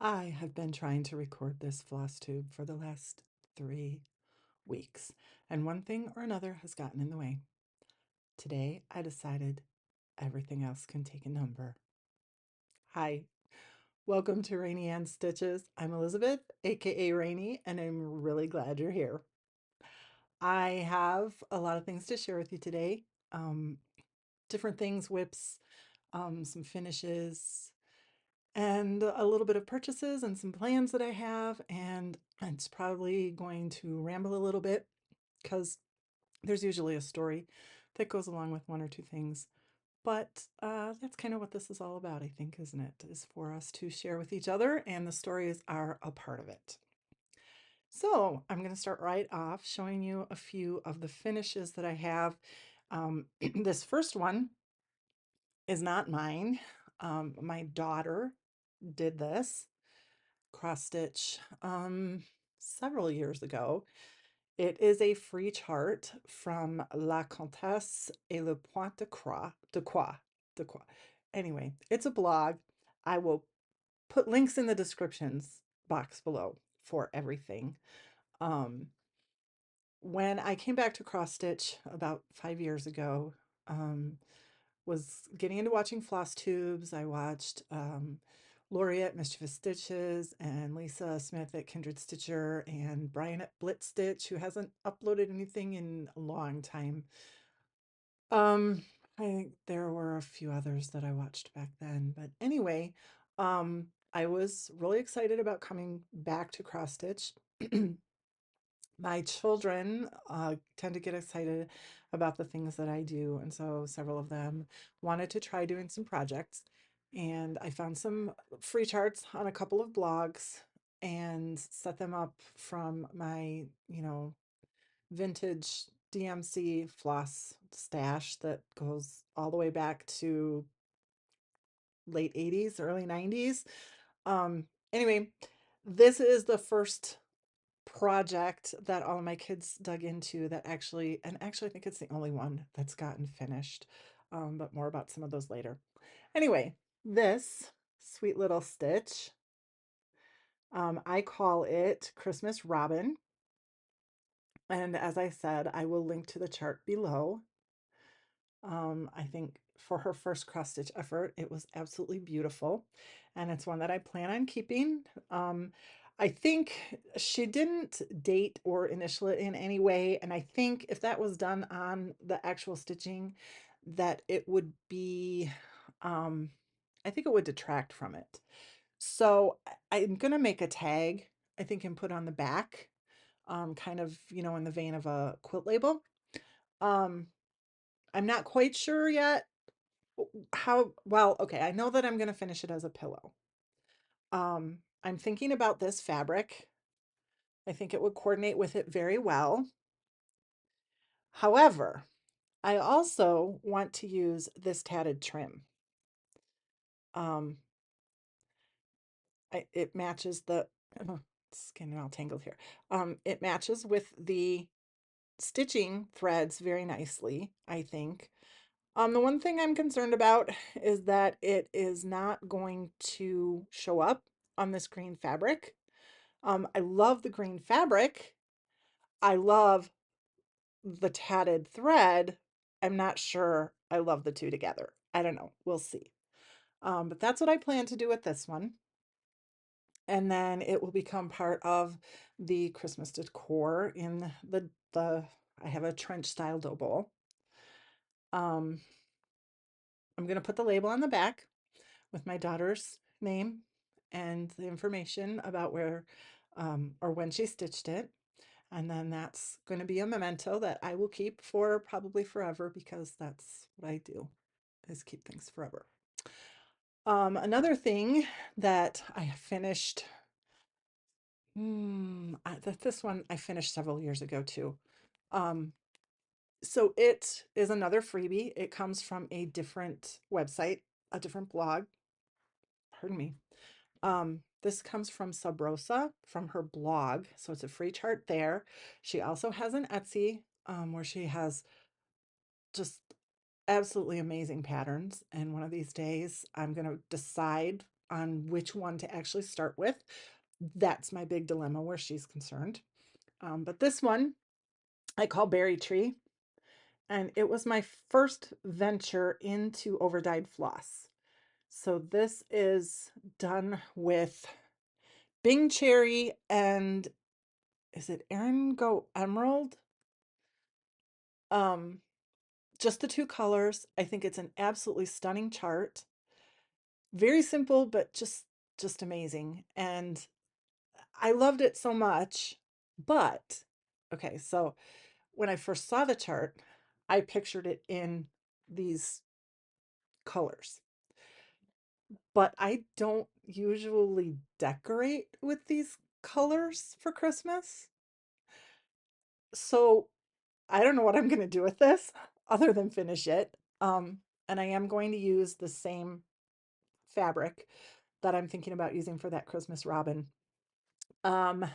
I have been trying to record this Flosstube for the last 3 weeks, and one thing or another has gotten in the way. Today, I decided everything else can take a number. Hi, welcome to Rainey and Stitches. I'm Elizabeth, aka Rainey, and I'm really glad you're here. I have a lot of things to share with you today. Um, Different things, whips, some finishes, and a little bit of purchases and some plans that I have. And it's probably going to ramble a little bit because there's usually a story that goes along with one or two things. But that's kind of what this is all about, I think, isn't it? Is for us to share with each other, and the stories are a part of it. So I'm going to start right off showing you a few of the finishes that I have. This first one is not mine. My daughter did this cross stitch several years ago. It is a free chart from La Comtesse et le Point de Croix. Anyway, it's a blog. I will put links in the descriptions box below for everything. Um, when I came back to cross stitch about 5 years ago, was getting into watching Flosstubes. I watched Lori at Mischievous Stitches and Lisa Smith at Kindred Stitcher and Brian at Blitz Stitch, who hasn't uploaded anything in a long time. Um, I think there were a few others that I watched back then, but anyway, I was really excited about coming back to cross stitch. My children tend to get excited about the things that I do, and so several of them wanted to try doing some projects. And I found some free charts on a couple of blogs and set them up from my, vintage DMC floss stash that goes all the way back to late 80s, early 90s. Anyway, this is the first project that all of my kids dug into that actually I think it's the only one that's gotten finished. But more about some of those later. Anyway, this sweet little stitch, I call it Christmas Robin. And as I said, I will link to the chart below. I think for her first cross stitch effort, it was absolutely beautiful. And it's one that I plan on keeping. I think she didn't date or initial it in any way. And I think if that was done on the actual stitching, that it would be, I think it would detract from it. So I'm going to make a tag, I think, and put on the back, kind of, in the vein of a quilt label. Um, I'm not quite sure yet how well. Okay, I know that I'm going to finish it as a pillow. I'm thinking about this fabric. I think it would coordinate with it very well. However, I also want to use this tatted trim. Um, it matches the oh, it's getting all tangled here. It matches with the stitching threads very nicely, I think. The one thing I'm concerned about is that it is not going to show up on this green fabric. I love the green fabric. I love the tatted thread. I'm not sure I love the two together. I don't know. We'll see. But that's what I plan to do with this one. And then it will become part of the Christmas decor in the I have a trench style dough bowl. Um, I'm going to put the label on the back with my daughter's name and the information about where or when she stitched it. And then that's going to be a memento that I will keep for probably forever because that's what I do is keep things forever. Another thing that I finished, this one I finished several years ago too. Um, so it is another freebie. It comes from a different website, a different blog. Pardon me. This comes from Sub Rosa from her blog. So it's a free chart there. She also has an Etsy where she has just absolutely amazing patterns. And one of these days, I'm going to decide on which one to actually start with. That's my big dilemma where she's concerned. But this one I call Berry Tree, and it was my first venture into overdyed floss. So this is done with Bing Cherry and is it Go Emerald? Um, just the two colors. I think it's an absolutely stunning chart. Very simple, but just amazing. And I loved it so much. But okay, so when I first saw the chart, I pictured it in these colors. But I don't usually decorate with these colors for Christmas. So I don't know what I'm going to do with this other than finish it. And I am going to use the same fabric that I'm thinking about using for that Christmas robin. Um,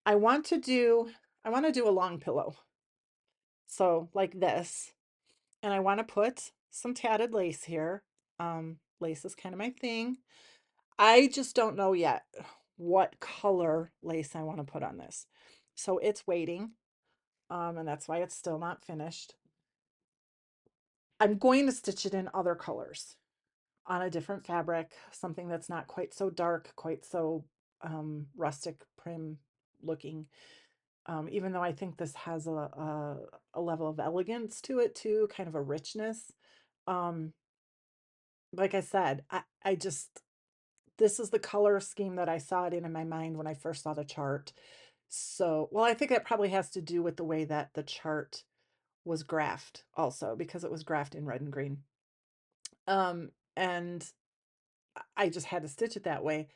I want to do a long pillow. So like this, and I want to put some tatted lace here. Lace is kind of my thing. I just don't know yet what color lace I want to put on this. So it's waiting. And that's why it's still not finished. I'm going to stitch it in other colors on a different fabric, something that's not quite so dark, quite so rustic prim looking. Even though I think this has a level of elegance to it too, kind of a richness. Um, like I said, I just, this is the color scheme that I saw it in my mind when I first saw the chart. So, well, I think that probably has to do with the way that the chart was graphed also, because it was graphed in red and green. And I just had to stitch it that way.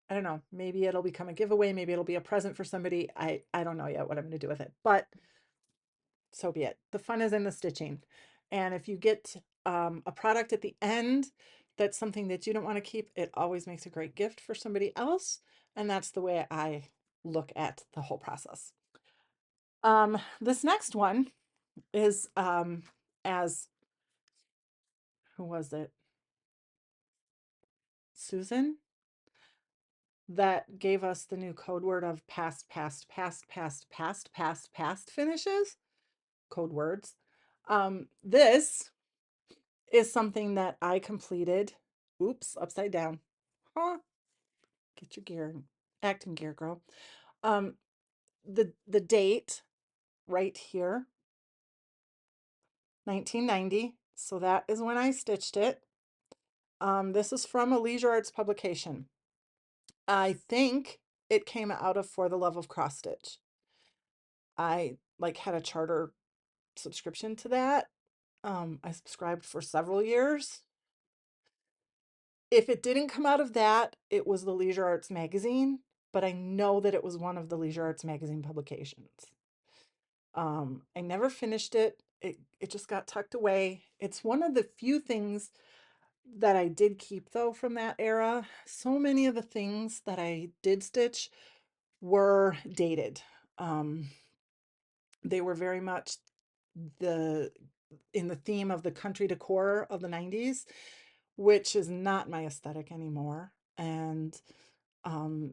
I don't know, maybe it'll become a giveaway, maybe it'll be a present for somebody. I don't know yet what I'm going to do with it, but so be it. The fun is in the stitching. And if you get a product at the end that's something that you don't want to keep, it always makes a great gift for somebody else. And that's the way I look at the whole process. This next one is as who was it? Susan that gave us the new code word of past, past, past, past, past, past, past finishes. Code words. This is something that I completed. Oops, upside down. Huh? Get your gear, acting gear, girl. Um, the date right here, 1990. So that is when I stitched it. This is from a Leisure Arts publication. I think it came out of For the Love of Cross Stitch. I like had a charter subscription to that. I subscribed for several years. If it didn't come out of that, it was the Leisure Arts magazine, but I know that it was one of the Leisure Arts magazine publications. I never finished it. It just got tucked away. It's one of the few things that I did keep though from that era. So many of the things that I did stitch were dated. Um, they were very much the in the theme of the country decor of the 90s, which is not my aesthetic anymore. And um,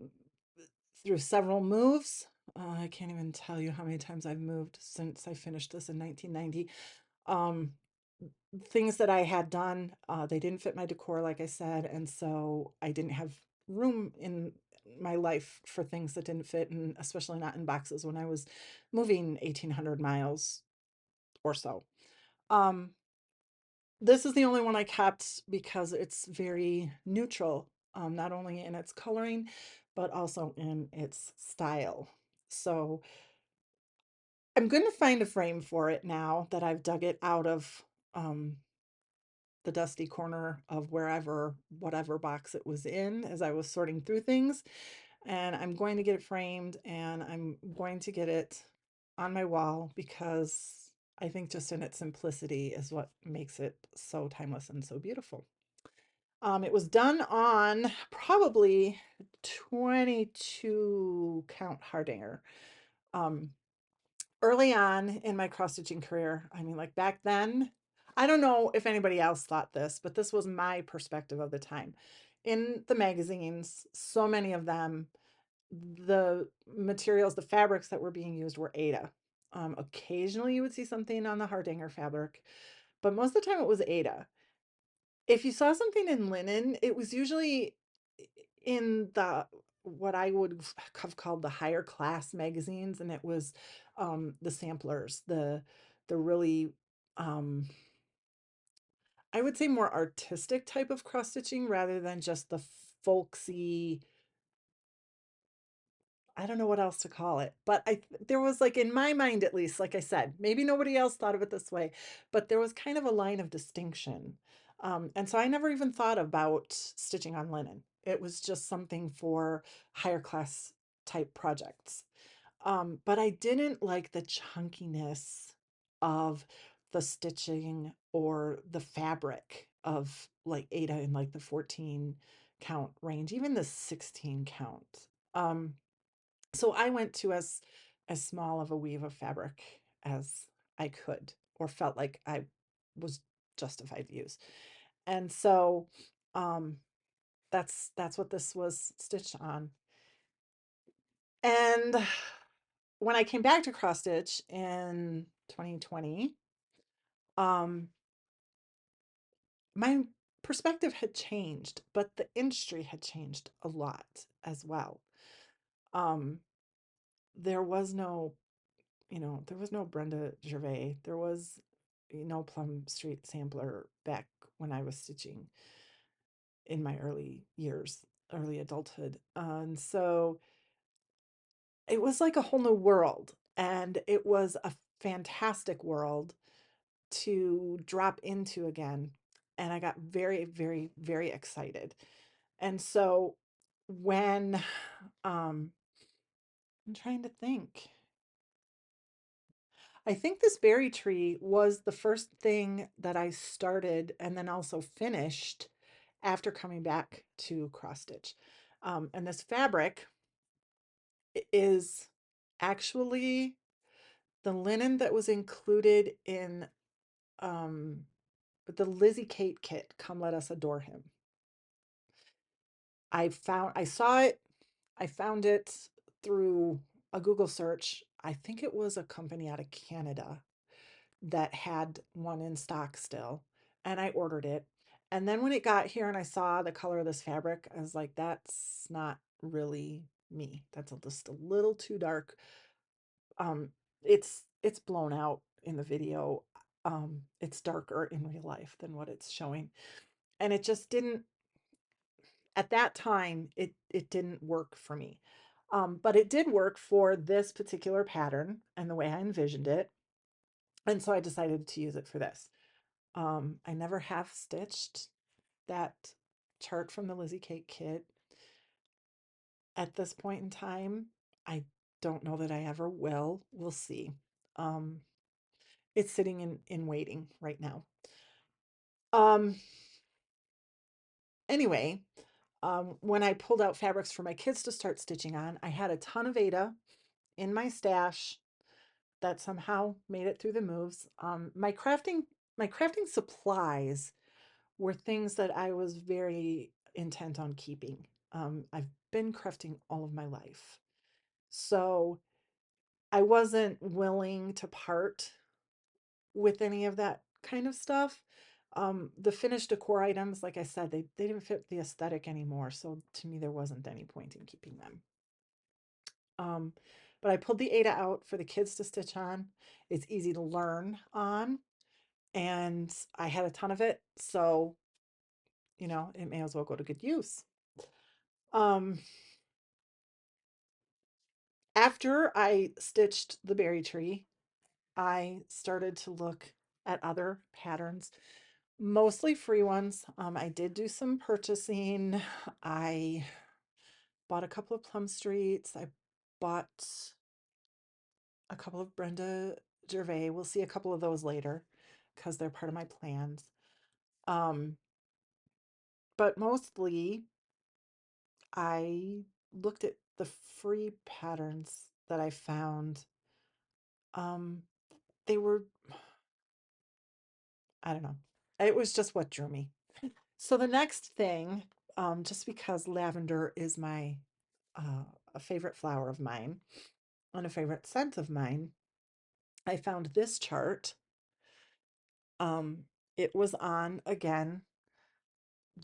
through several moves, I can't even tell you how many times I've moved since I finished this in 1990. Um, things that I had done, they didn't fit my decor, like I said, and so I didn't have room in my life for things that didn't fit, and especially not in boxes when I was moving 1,800 miles or so. Um, this is the only one I kept because it's very neutral, not only in its coloring, but also in its style. So I'm going to find a frame for it now that I've dug it out of um, the dusty corner of wherever, whatever box it was in as I was sorting through things. And I'm going to get it framed and I'm going to get it on my wall because I think just in its simplicity is what makes it so timeless and so beautiful. It was done on probably 22 count Hardanger. Um, early on in my cross stitching career, I mean, like back then, I don't know if anybody else thought this, but this was my perspective of the time. In the magazines, so many of them, the materials, the fabrics that were being used were Aida. Occasionally you would see something on the Hardanger fabric, but most of the time it was Aida. If you saw something in linen, it was usually in the what I would have called the higher class magazines, and it was the samplers, the really um, I would say more artistic type of cross stitching rather than just the folksy. I don't know what else to call it, but there was like in my mind at least, like I said, maybe nobody else thought of it this way, but there was kind of a line of distinction. And so I never even thought about stitching on linen. It was just something for higher class type projects. But I didn't like the chunkiness of the stitching or the fabric of like Ada in like the 14 count range, even the 16 count. Um, so I went to as small of a weave of fabric as I could or felt like I was justified to use. And so um that's what this was stitched on. And when I came back to cross stitch in 2020, um my perspective had changed, but the industry had changed a lot as well. Um there was no there was no Brenda Gervais. There was no Plum Street sampler back when I was stitching in my early years, early adulthood. And so it was like a whole new world. And it was a fantastic world to drop into again. And I got very, very, very excited. And so when I'm trying to think, I think this berry tree was the first thing that I started and then also finished after coming back to cross stitch. And this fabric is actually the linen that was included in um, the Lizzie Kate kit, Come Let Us Adore Him. I saw it, I found it through a Google search. I think it was a company out of Canada that had one in stock still, and I ordered it. And then when it got here and I saw the color of this fabric, I was like, that's not really me. That's just a little too dark. Um, it's blown out in the video. It's darker in real life than what it's showing. And it just didn't at that time it didn't work for me. But it did work for this particular pattern and the way I envisioned it. And so I decided to use it for this. I never have stitched that chart from the Lizzie Kate kit at this point in time. I don't know that I ever will. We'll see. Um, it's sitting in waiting right now. Um, anyway, when I pulled out fabrics for my kids to start stitching on, I had a ton of Aida in my stash that somehow made it through the moves. My crafting supplies were things that I was very intent on keeping. I've been crafting all of my life. So I wasn't willing to part with any of that kind of stuff. The finished decor items, like I said, they didn't fit the aesthetic anymore. So to me, there wasn't any point in keeping them. Um, but I pulled the Aida out for the kids to stitch on. It's easy to learn on, and I had a ton of it. So, it may as well go to good use. Um, After I stitched the berry tree, I started to look at other patterns, mostly free ones. I did do some purchasing. I bought a couple of Plum Streets. I bought a couple of Brenda Gervais. We'll see a couple of those later because they're part of my plans. Um, but mostly I looked at the free patterns that I found. Um, they were I don't know. It was just what drew me. So the next thing, just because lavender is my a favorite flower of mine and a favorite scent of mine, I found this chart. Um, it was on again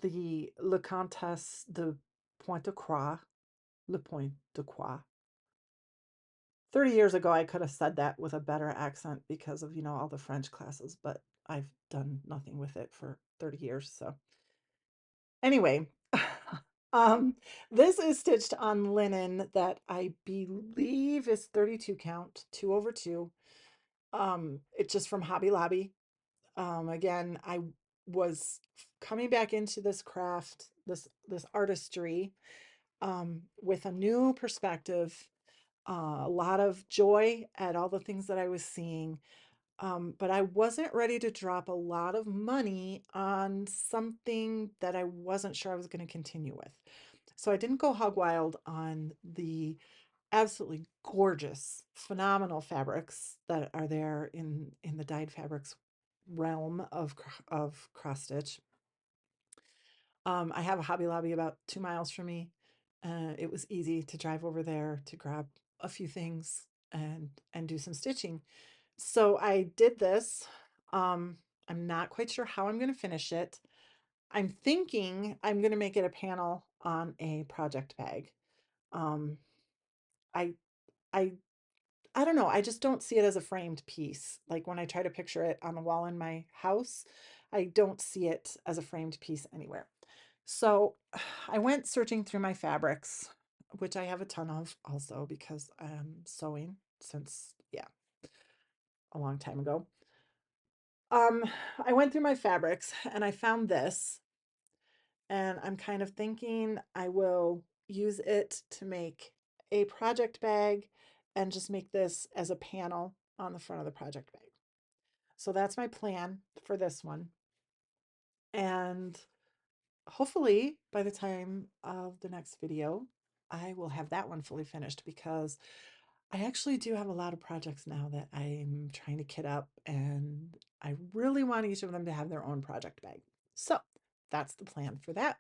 the Le Comtesse de Pointe-de-Croix, Le Point de Croix. 30 years ago, I could have said that with a better accent because of, all the French classes, but I've done nothing with it for 30 years. So, anyway, um, this is stitched on linen that I believe is 32 count, 2/2. It's just from Hobby Lobby. Again, I was coming back into this craft, this artistry, with a new perspective, a lot of joy at all the things that I was seeing. But I wasn't ready to drop a lot of money on something that I wasn't sure I was going to continue with. So I didn't go hog wild on the absolutely gorgeous, phenomenal fabrics that are there in the dyed fabrics realm of cross stitch. I have a Hobby Lobby about 2 miles from me. It was easy to drive over there to grab a few things and do some stitching. So I did this. Um, I'm not quite sure how I'm going to finish it. I'm thinking I'm going to make it a panel on a project bag. Um, I I I don't know. I just don't see it as a framed piece. Like when I try to picture it on the wall in my house, I don't see it as a framed piece anywhere. So I went searching through my fabrics, which I have a ton of also because I'm sewing since, yeah, a long time ago. Um, I went through my fabrics and I found this, and I'm kind of thinking I will use it to make a project bag and just make this as a panel on the front of the project bag. So that's my plan for this one. And hopefully by the time of the next video, I will have that one fully finished because I actually do have a lot of projects now that I'm trying to kit up, and I really want each of them to have their own project bag. So that's the plan for that.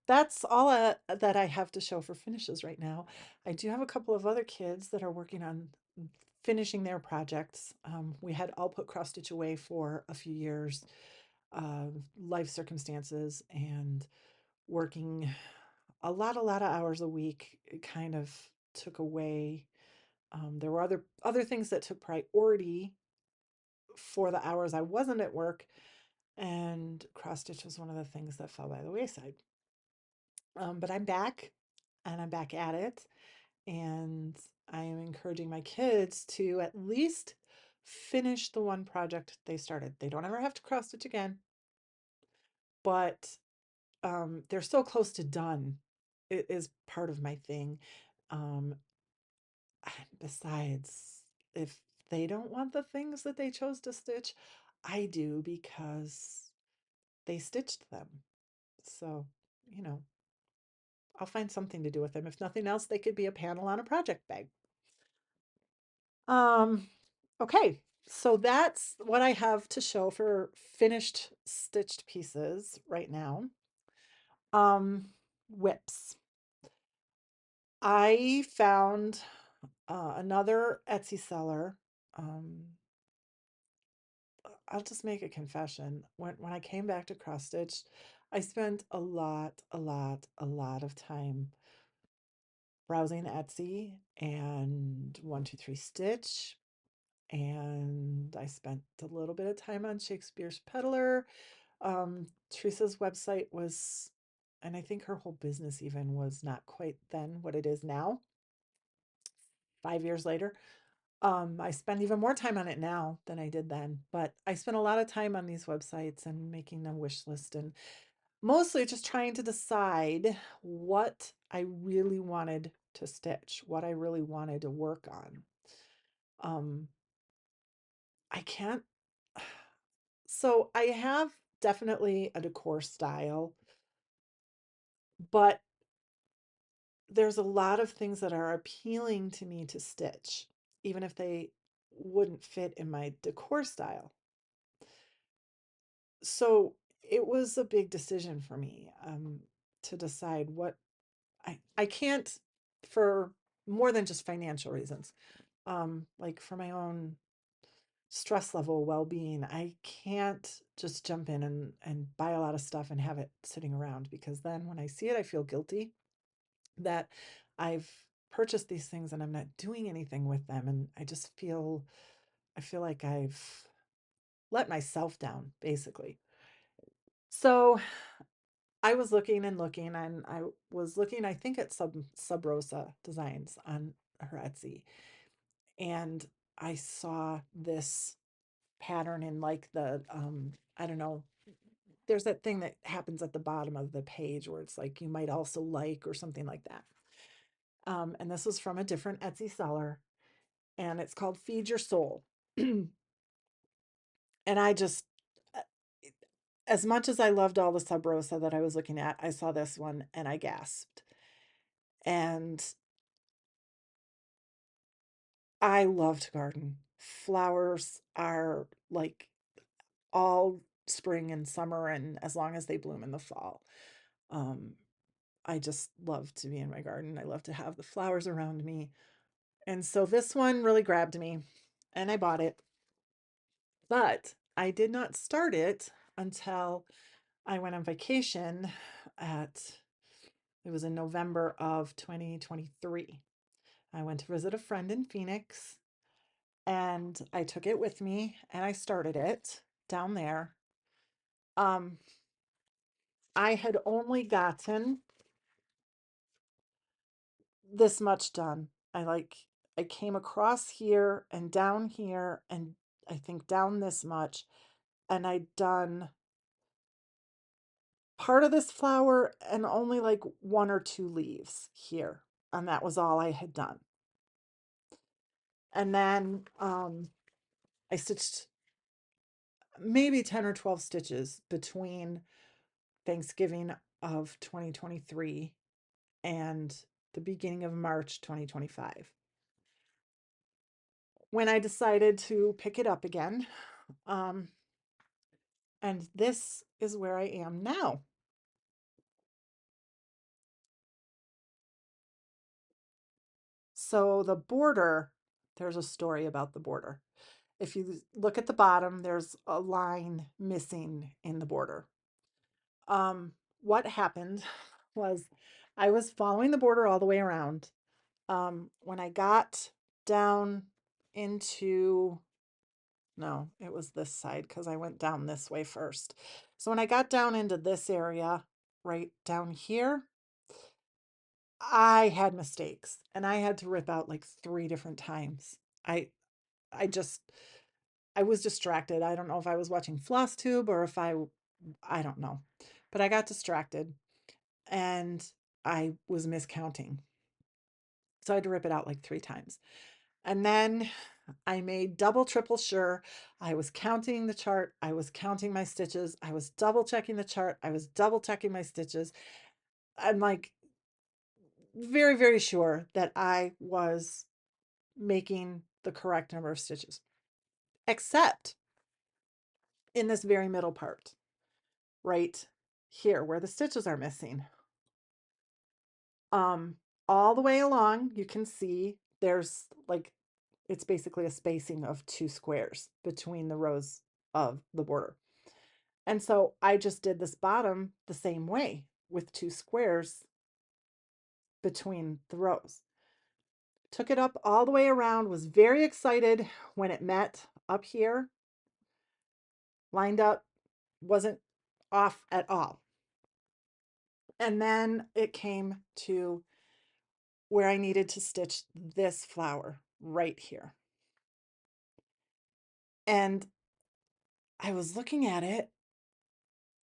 That's all that I have to show for finishes right now. I do have a couple of other kids that are working on finishing their projects. We had all put cross stitch away for a few years, life circumstances, and working a lot of hours a week. It kind of took away. There were other things that took priority for the hours I wasn't at work, and cross stitch was one of the things that fell by the wayside. But I'm back and I'm back at it. And I am encouraging my kids to at least finish the one project they started. They don't ever have to cross stitch again, but they're so close to done. It is part of my thing. Um, Besides, if they don't want the things that they chose to stitch, I do because they stitched them. So, you know, I'll find something to do with them. If nothing else, they could be a panel on a project bag. Um, okay, so that's what I have to show for finished stitched pieces right now. Whips. I found another Etsy seller. Um, I'll just make a confession. When I came back to cross stitch, I spent a lot of time browsing Etsy and 123 Stitch, and I spent a little bit of time on Shakespeare's Peddler. Teresa's website was, and I think her whole business even was not quite then what it is now, 5 years later. I spend even more time on it now than I did then, but I spent a lot of time on these websites and making a wish list and mostly just trying to decide what I really wanted to stitch, what I really wanted to work on. Um, I can't, so I have definitely a decor style, but there's a lot of things that are appealing to me to stitch, even if they wouldn't fit in my decor style. So it was a big decision for me, to decide what I can't, for more than just financial reasons, like for my own stress level well-being. I can't just jump in and buy a lot of stuff and have it sitting around, because then when I see it I feel guilty that I've purchased these things and I'm not doing anything with them, and I feel like I've let myself down basically. So I was looking and looking, and I was looking, I think, at Sub Rosa Designs on her Etsy, and I saw this pattern in like the I don't know, there's that thing that happens at the bottom of the page where it's like you might also like, or something like that. And this was from a different Etsy seller, and it's called Feed Your Soul. And I just, uh, as much as I loved all the Sub Rosa that I was looking at, I saw this one and I gasped. And I love to garden. Flowers are like all spring and summer, and as long as they bloom in the fall. Um, I just love to be in my garden. I love to have the flowers around me. And so this one really grabbed me and I bought it. But I did not start it until I went on vacation at, it was in November of 2023. I went to visit a friend in Phoenix, and I took it with me and I started it down there. Um, I had only gotten this much done. I came across here and down here, and I think down this much, and I'd done part of this flower and only like one or two leaves here, and that was all I had done. And then I stitched maybe 10 or 12 stitches between Thanksgiving of 2023 and the beginning of March 2025, when I decided to pick it up again. Um, and this is where I am now. So the border, there's a story about the border. If you look at the bottom, there's a line missing in the border. What happened was I was following the border all the way around. When I got down into, no, it was this side because I went down this way first. So when I got down into this area, right down here, I had mistakes and I had to rip out like three different times. I just I was distracted. I don't know if I was watching Flosstube or if I don't know. But I got distracted and I was miscounting. So I had to rip it out like three times. And then I made double, triple sure I was counting the chart. I was counting my stitches. I was double checking the chart. I was double checking my stitches. I'm like very, very sure that I was making the correct number of stitches, except in this very middle part, right here where the stitches are missing. Um, all the way along, you can see there's like, it's basically a spacing of two squares between the rows of the border. And so I just did this bottom the same way with two squares between the rows. Took it up all the way around, was very excited when it met up here, lined up, wasn't off at all. And then it came to where I needed to stitch this flower right here. And I was looking at it,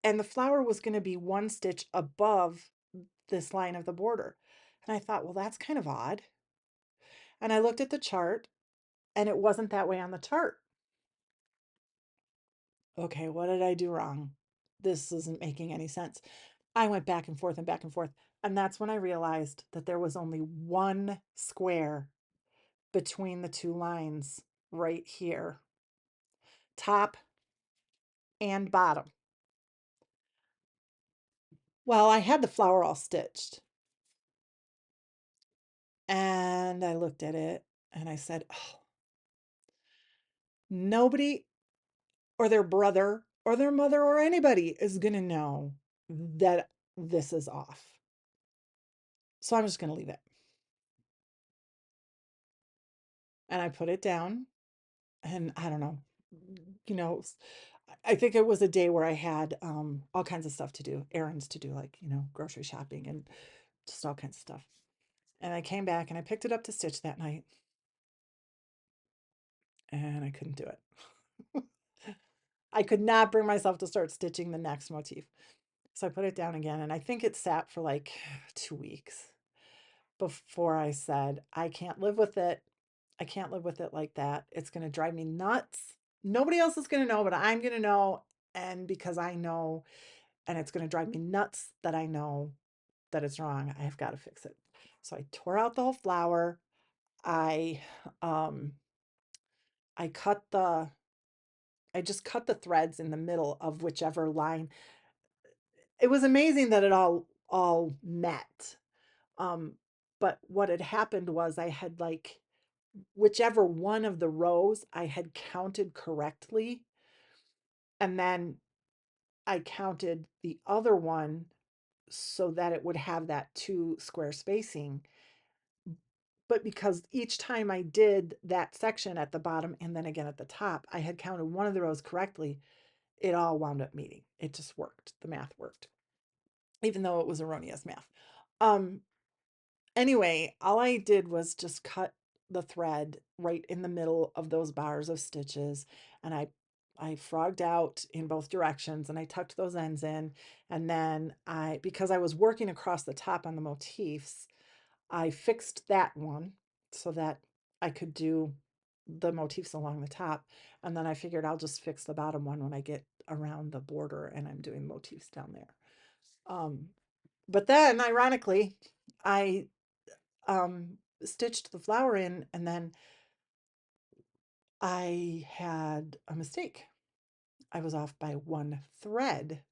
and the flower was going to be one stitch above this line of the border. And I thought, well, that's kind of odd. And I looked at the chart, and it wasn't that way on the chart. Okay, what did I do wrong? This isn't making any sense. I went back and forth and back and forth. And that's when I realized that there was only one square between the two lines right here, top and bottom. Well, I had the flower all stitched and I looked at it and I said, oh, nobody or their brother or their mother or anybody is going to know that this is off. So I'm just going to leave it. And I put it down and I don't know, you know, I think it was a day where I had all kinds of stuff to do, errands to do, like, grocery shopping and just all kinds of stuff. And I came back and I picked it up to stitch that night and I couldn't do it. I could not bring myself to start stitching the next motif. So I put it down again and I think it sat for like 2 weeks before I said, I can't live with it. I can't live with it like that. It's going to drive me nuts. Nobody else is going to know, but I'm going to know. And because I know, and it's going to drive me nuts that I know that it's wrong, I have got to fix it. So I tore out the whole flower. I um I cut the I just cut the threads in the middle of whichever line. It was amazing that it all met. Um but what had happened was I had like whichever one of the rows I had counted correctly, and then I counted the other one so that it would have that 2 square spacing. But because each time I did that section at the bottom and then again at the top, I had counted one of the rows correctly, it all wound up meeting. It just worked. The math worked, even though it was erroneous math. Um, anyway, all I did was just cut the thread right in the middle of those bars of stitches, and I frogged out in both directions and I tucked those ends in. And then because I was working across the top on the motifs, I fixed that one so that I could do the motifs along the top. And then I figured I'll just fix the bottom one when I get around the border and I'm doing motifs down there. Um, but then, ironically, I stitched the flower in and then I had a mistake. I was off by one thread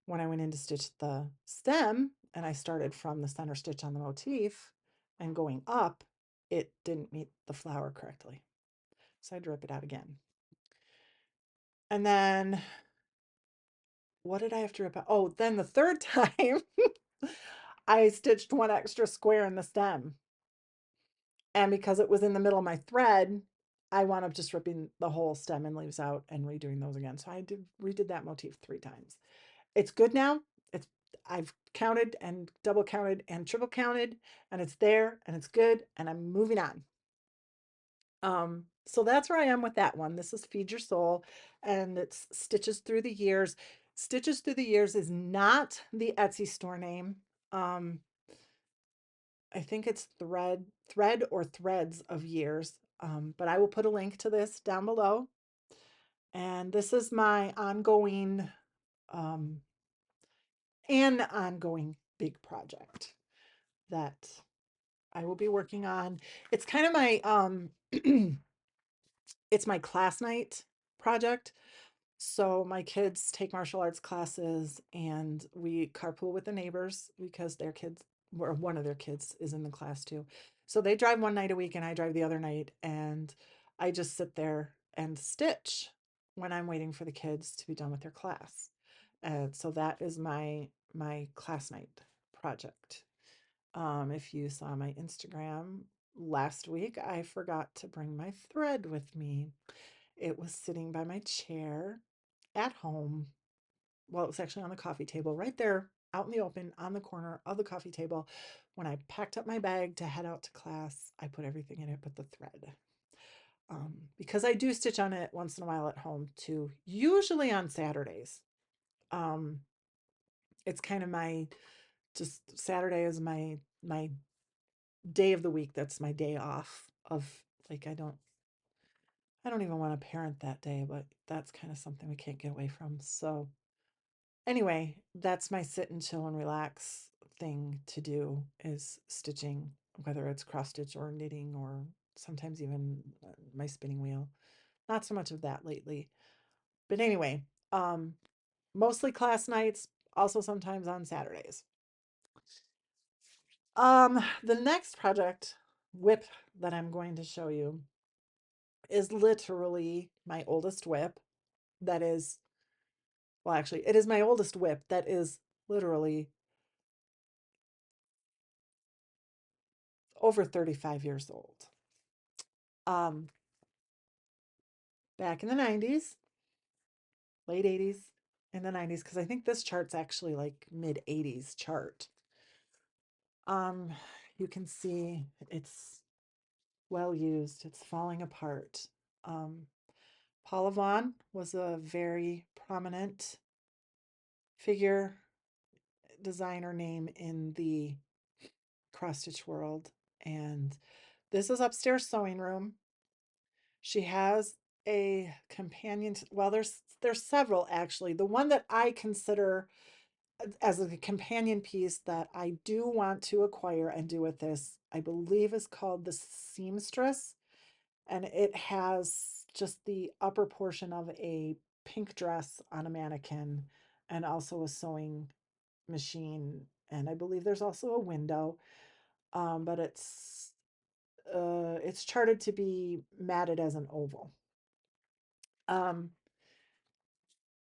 when I went in to stitch the stem and I started from the center stitch on the motif and going up, it didn't meet the flower correctly. So I had to rip it out again. And then what did I have to rip out? Oh, then the third time I stitched one extra square in the stem. And because it was in the middle of my thread, I wound up just ripping the whole stem and leaves out and redoing those again. So I redid that motif 3 times. It's good now. I've counted and double counted and triple counted, and it's there and it's good, and I'm moving on. So that's where I am with that one. This is Feed Your Soul, and it's Stitches Through the Years. Stitches Through the Years is not the Etsy store name. Um, I think it's thread or threads of years. But I will put a link to this down below. And this is my um, ongoing big project that I will be working on. It's kind of my it's my class night project. So my kids take martial arts classes and we carpool with the neighbors because their kids, or one of their kids is in the class too. So they drive one night a week and I drive the other night, and I just sit there and stitch when I'm waiting for the kids to be done with their class. And so that is my class night project. If you saw my Instagram last week, I forgot to bring my thread with me. It was sitting by my chair at home. Well, it was actually on the coffee table right there out in the open on the corner of the coffee table. When I packed up my bag to head out to class, I put everything in it but the thread. Because I do stitch on it once in a while at home too, usually on Saturdays. Um, it's kind of just Saturday is my day of the week. That's my day off of, like, I don't even want to parent that day, but that's kind of something we can't get away from. So anyway, that's my sit and chill and relax thing to do, is stitching, whether it's cross stitch or knitting or sometimes even my spinning wheel. Not so much of that lately. But anyway, mostly class nights, also sometimes on Saturdays. The next project whip that I'm going to show you is literally my oldest whip. That is, well, actually, it is my oldest whip that is literally over 35 years old. Um, Back in the 90s, late 80s, in the 90s, because I think this chart's actually like mid 80s chart. Um, you can see it's well used, it's falling apart. Um, Paula Vaughn was a very prominent figure, designer name in the cross stitch world. And this is upstairs sewing room. She has a companion. Well, there's several actually. The one that I consider as a companion piece that I do want to acquire and do with this, I believe is called the Seamstress. And it has just the upper portion of a pink dress on a mannequin and also a sewing machine. And I believe there's also a window, but it's charted to be matted as an oval. Um,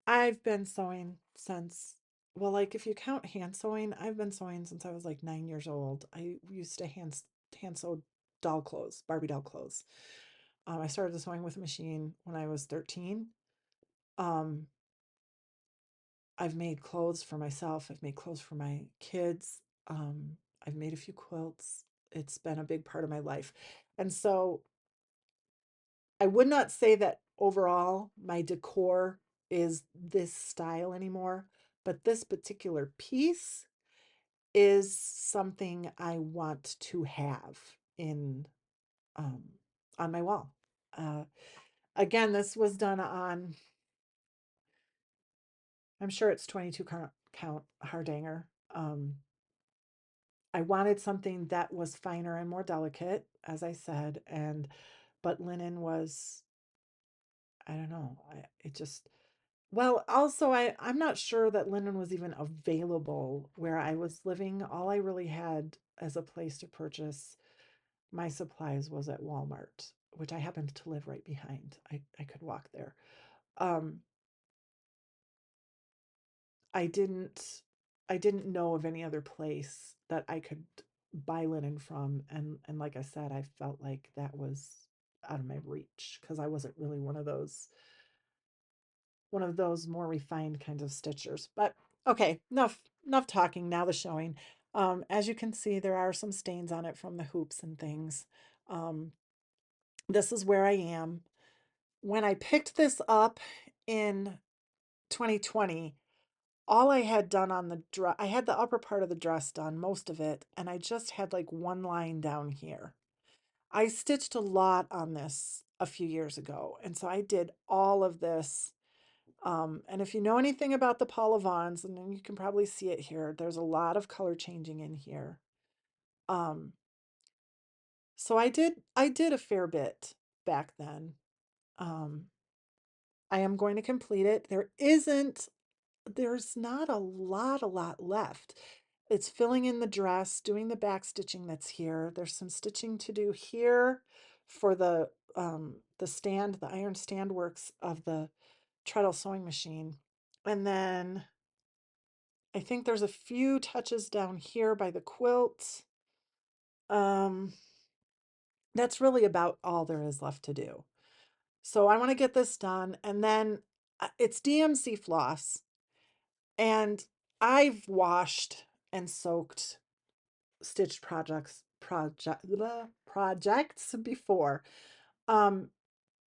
I've been sewing since, well, like if you count hand sewing, I've been sewing since I was like 9 years old. I used to hand sew doll clothes, Barbie doll clothes. I started sewing with a machine when I was 13. Um, I've made clothes for myself. I've made clothes for my kids. I've made a few quilts. It's been a big part of my life. And so I would not say that overall my decor is this style anymore, but this particular piece is something I want to have in um, on my wall. Uh, Again, this was done on, I'm sure it's 22 count hardanger. I wanted something that was finer and more delicate, as I said, and but linen was, I don't know, it just, well, also I'm not sure that linen was even available where I was living. All I really had as a place to purchase my supplies was at Walmart, which I happened to live right behind. I could walk there. Um, I didn't I didn't know of any other place that I could buy linen from, and like I said, I felt like that was out of my reach because I wasn't really one of those more refined kinds of stitchers. But okay, enough talking. Now the showing. As you can see, there are some stains on it from the hoops and things. Um, this is where I am. When I picked this up in 2020, all I had done on the dress, I had the upper part of the dress done, most of it, and I just had like one line down here. I stitched a lot on this a few years ago, and so I did all of this. And if you know anything about the Paula Vaughns, and then you can probably see it here, there's a lot of color changing in here. Um, so I did a fair bit back then. Um, I am going to complete it. There's not a lot left. It's filling in the dress, doing the back stitching that's here. There's some stitching to do here for the stand, the iron stand works of the treadle sewing machine. And then I think there's a few touches down here by the quilt. Um, that's really about all there is left to do. So I want to get this done. And then it's DMC floss. And I've washed and soaked stitched projects before. Um,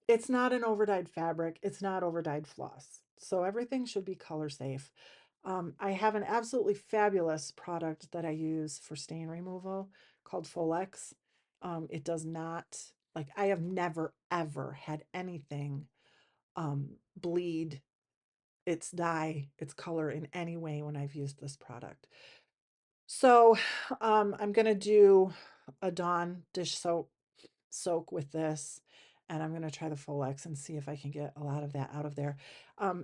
it's not an overdyed fabric. It's not overdyed floss. So everything should be color safe. I have an absolutely fabulous product that I use for stain removal called Folex. It does not, like, I have never ever had anything bleed its dye, its color in any way when I've used this product. So I'm going to do a Dawn dish soak with this. and I'm going to try the Folex and see if I can get a lot of that out of there.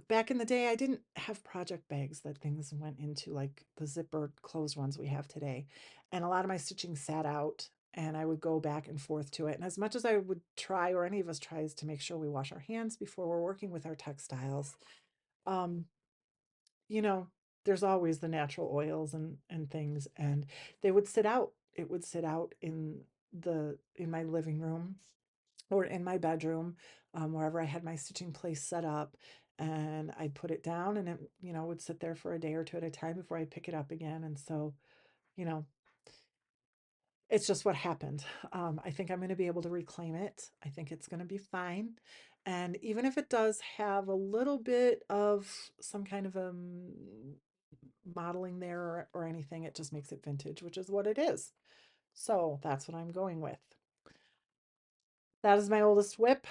Back in the day, I didn't have project bags that things went into, like the zipper closed ones we have today. And a lot of my stitching sat out, and I would go back and forth to it. And as much as I would try, or any of us tries, to make sure we wash our hands before we're working with our textiles, um, you know, there's always the natural oils and things, and they would sit out. It would sit out in my living room or in my bedroom, wherever I had my stitching place set up, and I'd put it down, and it, would sit there for a day or two at a time before I pick it up again. And so, you know, it's just what happened. I think I'm going to be able to reclaim it. I think it's going to be fine. And even if it does have a little bit of some kind of modeling there, or anything, it just makes it vintage, which is what it is. So that's what I'm going with. That is my oldest whip.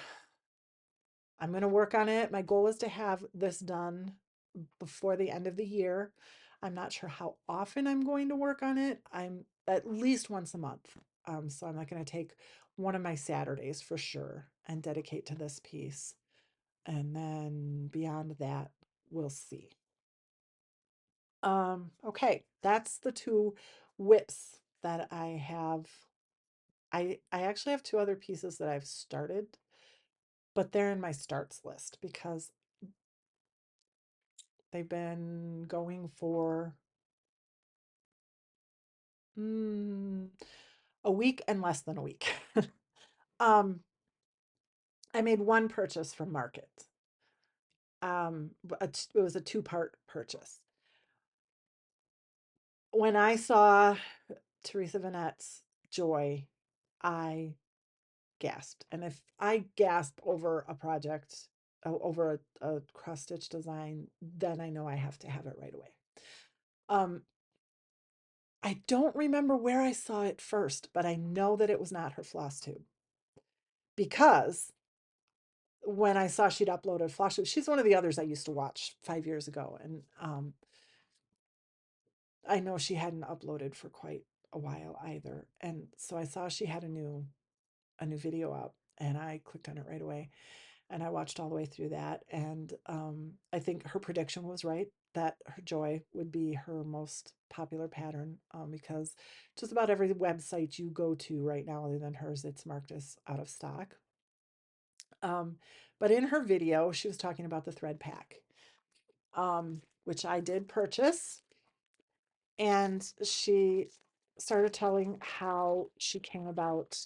I'm going to work on it. My goal is to have this done before the end of the year. I'm not sure how often I'm going to work on it. I'm at least once a month. So I'm not going to take one of my Saturdays for sure and dedicate to this piece. And then beyond that, we'll see. Okay, that's the two whips that I have. I actually have two other pieces that I've started, but they're in my starts list because they've been going for mm, a week and less than a week. um, I made one purchase from Market. It was a two-part purchase. When I saw Teresa Vanette's Joy, I gasped. And if I gasp over a project, over a cross stitch design, then I know I have to have it right away. I don't remember where I saw it first, but I know that it was not her Flosstube, because when I saw she'd uploaded Flosstube, she's one of the others I used to watch 5 years ago, and I know she hadn't uploaded for quite a while either. And so I saw she had a new video up, and I clicked on it right away, and I watched all the way through that. And I think her prediction was right, that her Joy would be her most popular pattern, because just about every website you go to right now, other than hers, it's marked as out of stock. But in her video, she was talking about the thread pack, which I did purchase. And she started telling how she came about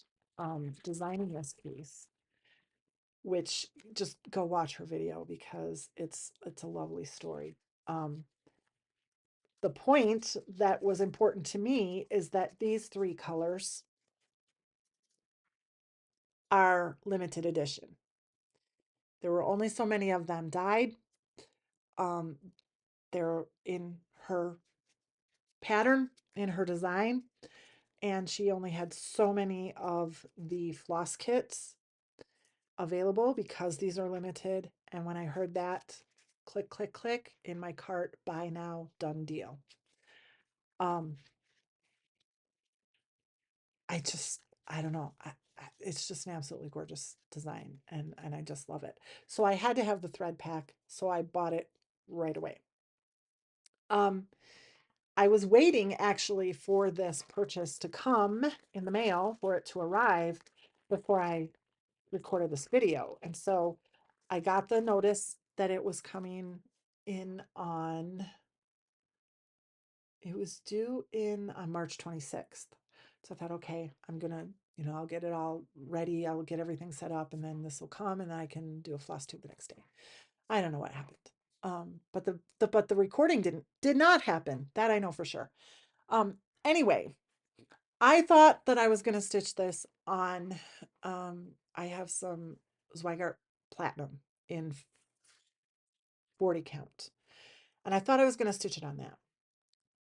designing this piece, which, just go watch her video because it's a lovely story. The point that was important to me is that these three colors are limited edition. There were only so many of them dyed. Um, they're in her pattern, in her design, and she only had so many of the floss kits available because these are limited. And when I heard that, click, click, click in my cart, buy now, done deal. Um, I don't know. It's just an absolutely gorgeous design, and I just love it. So I had to have the thread pack, so I bought it right away. Um, I was waiting actually for this purchase to come in the mail, for it to arrive before I recorded this video. And so I got the notice that it was coming in on, it was due in on March 26th. So I thought, okay, I'm gonna, I'll get it all ready. I'll get everything set up, and then this will come, and then I can do a Flosstube the next day. I don't know what happened. But the recording did not happen. That I know for sure. Anyway, I thought that I was gonna stitch this on, I have some Zweigart Platinum in 40 count, and I thought I was gonna stitch it on that.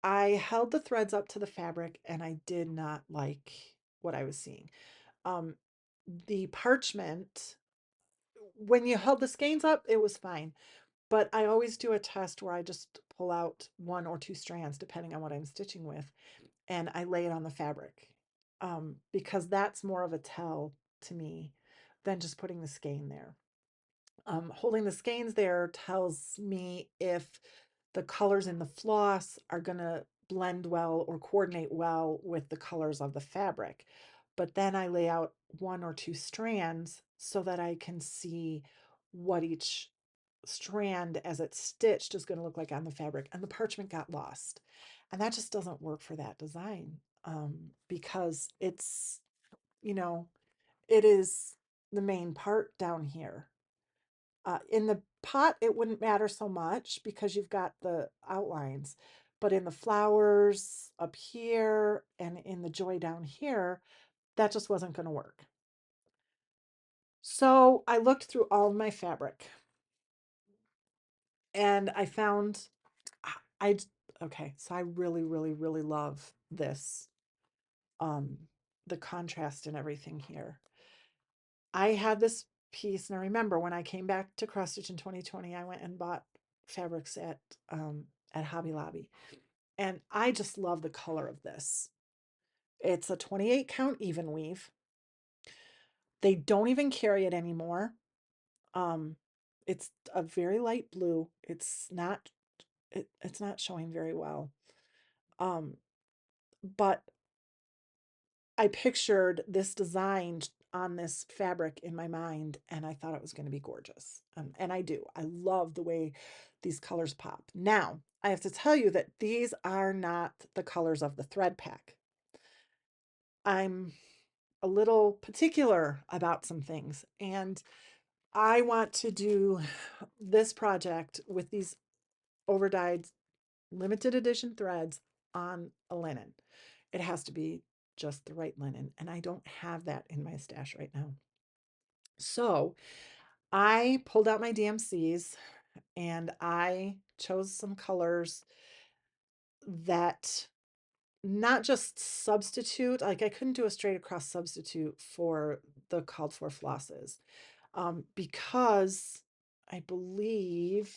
I held the threads up to the fabric, and I did not like what I was seeing. Um, the parchment, when you held the skeins up, it was fine. But I always do a test where I just pull out one or two strands, depending on what I'm stitching with, and I lay it on the fabric, because that's more of a tell to me than just putting the skein there. Holding the skeins there tells me if the colors in the floss are going to blend well or coordinate well with the colors of the fabric. But then I lay out one or two strands so that I can see what each strand as it's stitched is going to look like on the fabric. And the parchment got lost. And that just doesn't work for that design, because it's, you know, it is the main part down here. In the pot, it wouldn't matter so much because you've got the outlines. But in the flowers up here and in the joy down here, that just wasn't going to work. So I looked through all of my fabric and I found, I, okay, so I really, really, really love this, um, the contrast and everything here. I had this piece, and I remember when I came back to cross stitch in 2020, I went and bought fabrics at Hobby Lobby, and I just love the color of this. It's a 28 count even weave. They don't even carry it anymore. Um, it's a very light blue. It's not showing very well. Um, but I pictured this design on this fabric in my mind, and I thought it was going to be gorgeous. And I do. I love the way these colors pop. Now, I have to tell you that these are not the colors of the thread pack. I'm a little particular about some things, and I want to do this project with these overdyed limited edition threads on a linen. It has to be just the right linen, and I don't have that in my stash right now. So I pulled out my DMCs and I chose some colors that not just substitute, like I couldn't do a straight across substitute for the called for flosses, because I believe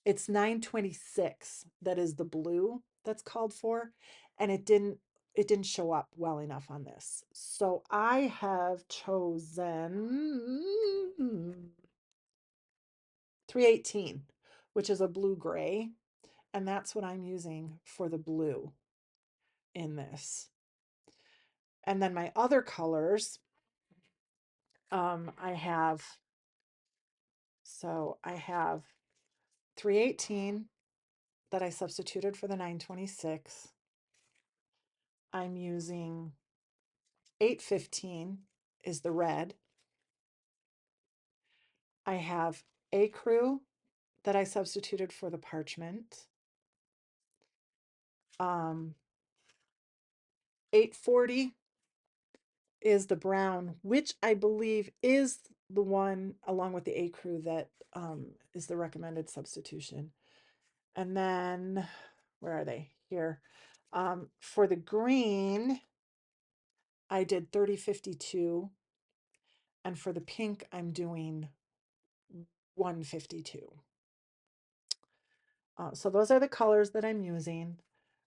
it's 926 that is the blue that's called for, and it didn't show up well enough on this. So I have chosen 318, which is a blue gray, and that's what I'm using for the blue in this. And then my other colors, I have, so I have 318 that I substituted for the 926. I'm using 815 is the red. I have ecru that I substituted for the parchment. 840 is the brown, which I believe is the one along with the ecru that is the recommended substitution. And then, where are they? Here. For the green, I did 3052. And for the pink, I'm doing 152. So those are the colors that I'm using.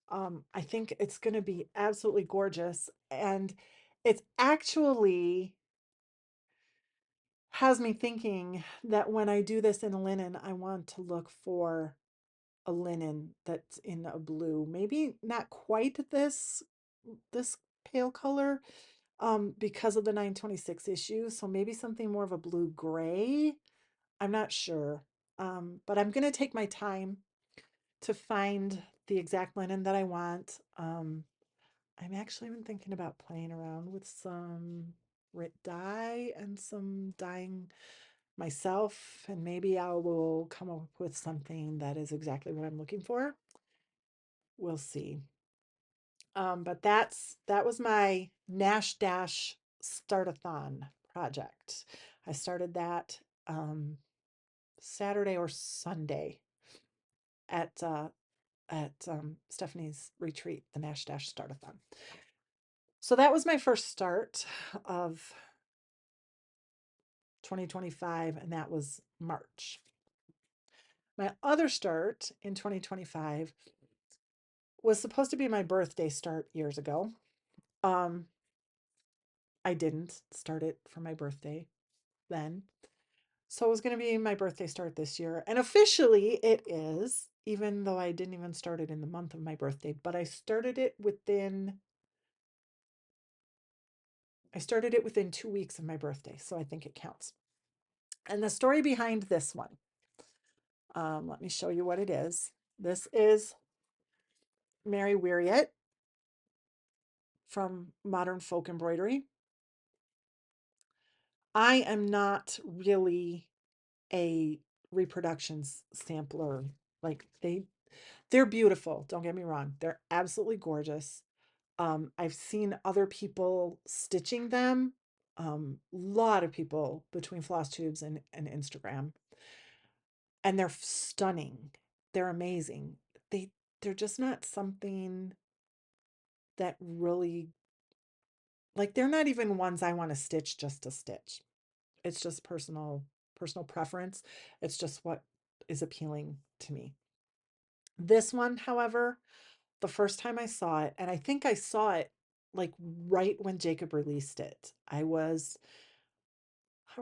I think it's going to be absolutely gorgeous. And it's actually has me thinking that when I do this in a linen, I want to look for a linen that's in a blue. Maybe not quite this pale color, because of the 926 issue. So maybe something more of a blue gray. I'm not sure. But I'm going to take my time to find the exact linen that I want. I'm actually been thinking about playing around with some dye and some dyeing myself, and maybe I will come up with something that is exactly what I'm looking for. We'll see. But that was my Nash Dash Startathon project. I started that Saturday or Sunday at Stephanie's retreat, the Nash Dash Startathon. So that was my first start of 2025, and that was March. My other start in 2025 was supposed to be my birthday start years ago. I didn't start it for my birthday then. So it was going to be my birthday start this year. And officially it is, even though I didn't even start it in the month of my birthday, but I started it within 2 weeks of my birthday. So I think it counts. And the story behind this one, let me show you what it is. This is Mary Weiriet from Modern Folk Embroidery. I am not really a reproductions sampler. Like they're beautiful, don't get me wrong. They're absolutely gorgeous. I've seen other people stitching them. Lot of people between Flosstubes and Instagram. And they're stunning. They're amazing. They they're just not something that really, like, they're not even ones I want to stitch just to stitch. It's just personal preference. It's just what is appealing to me. This one, however, the first time I saw it, and I think I saw it like right when Jacob released it. I was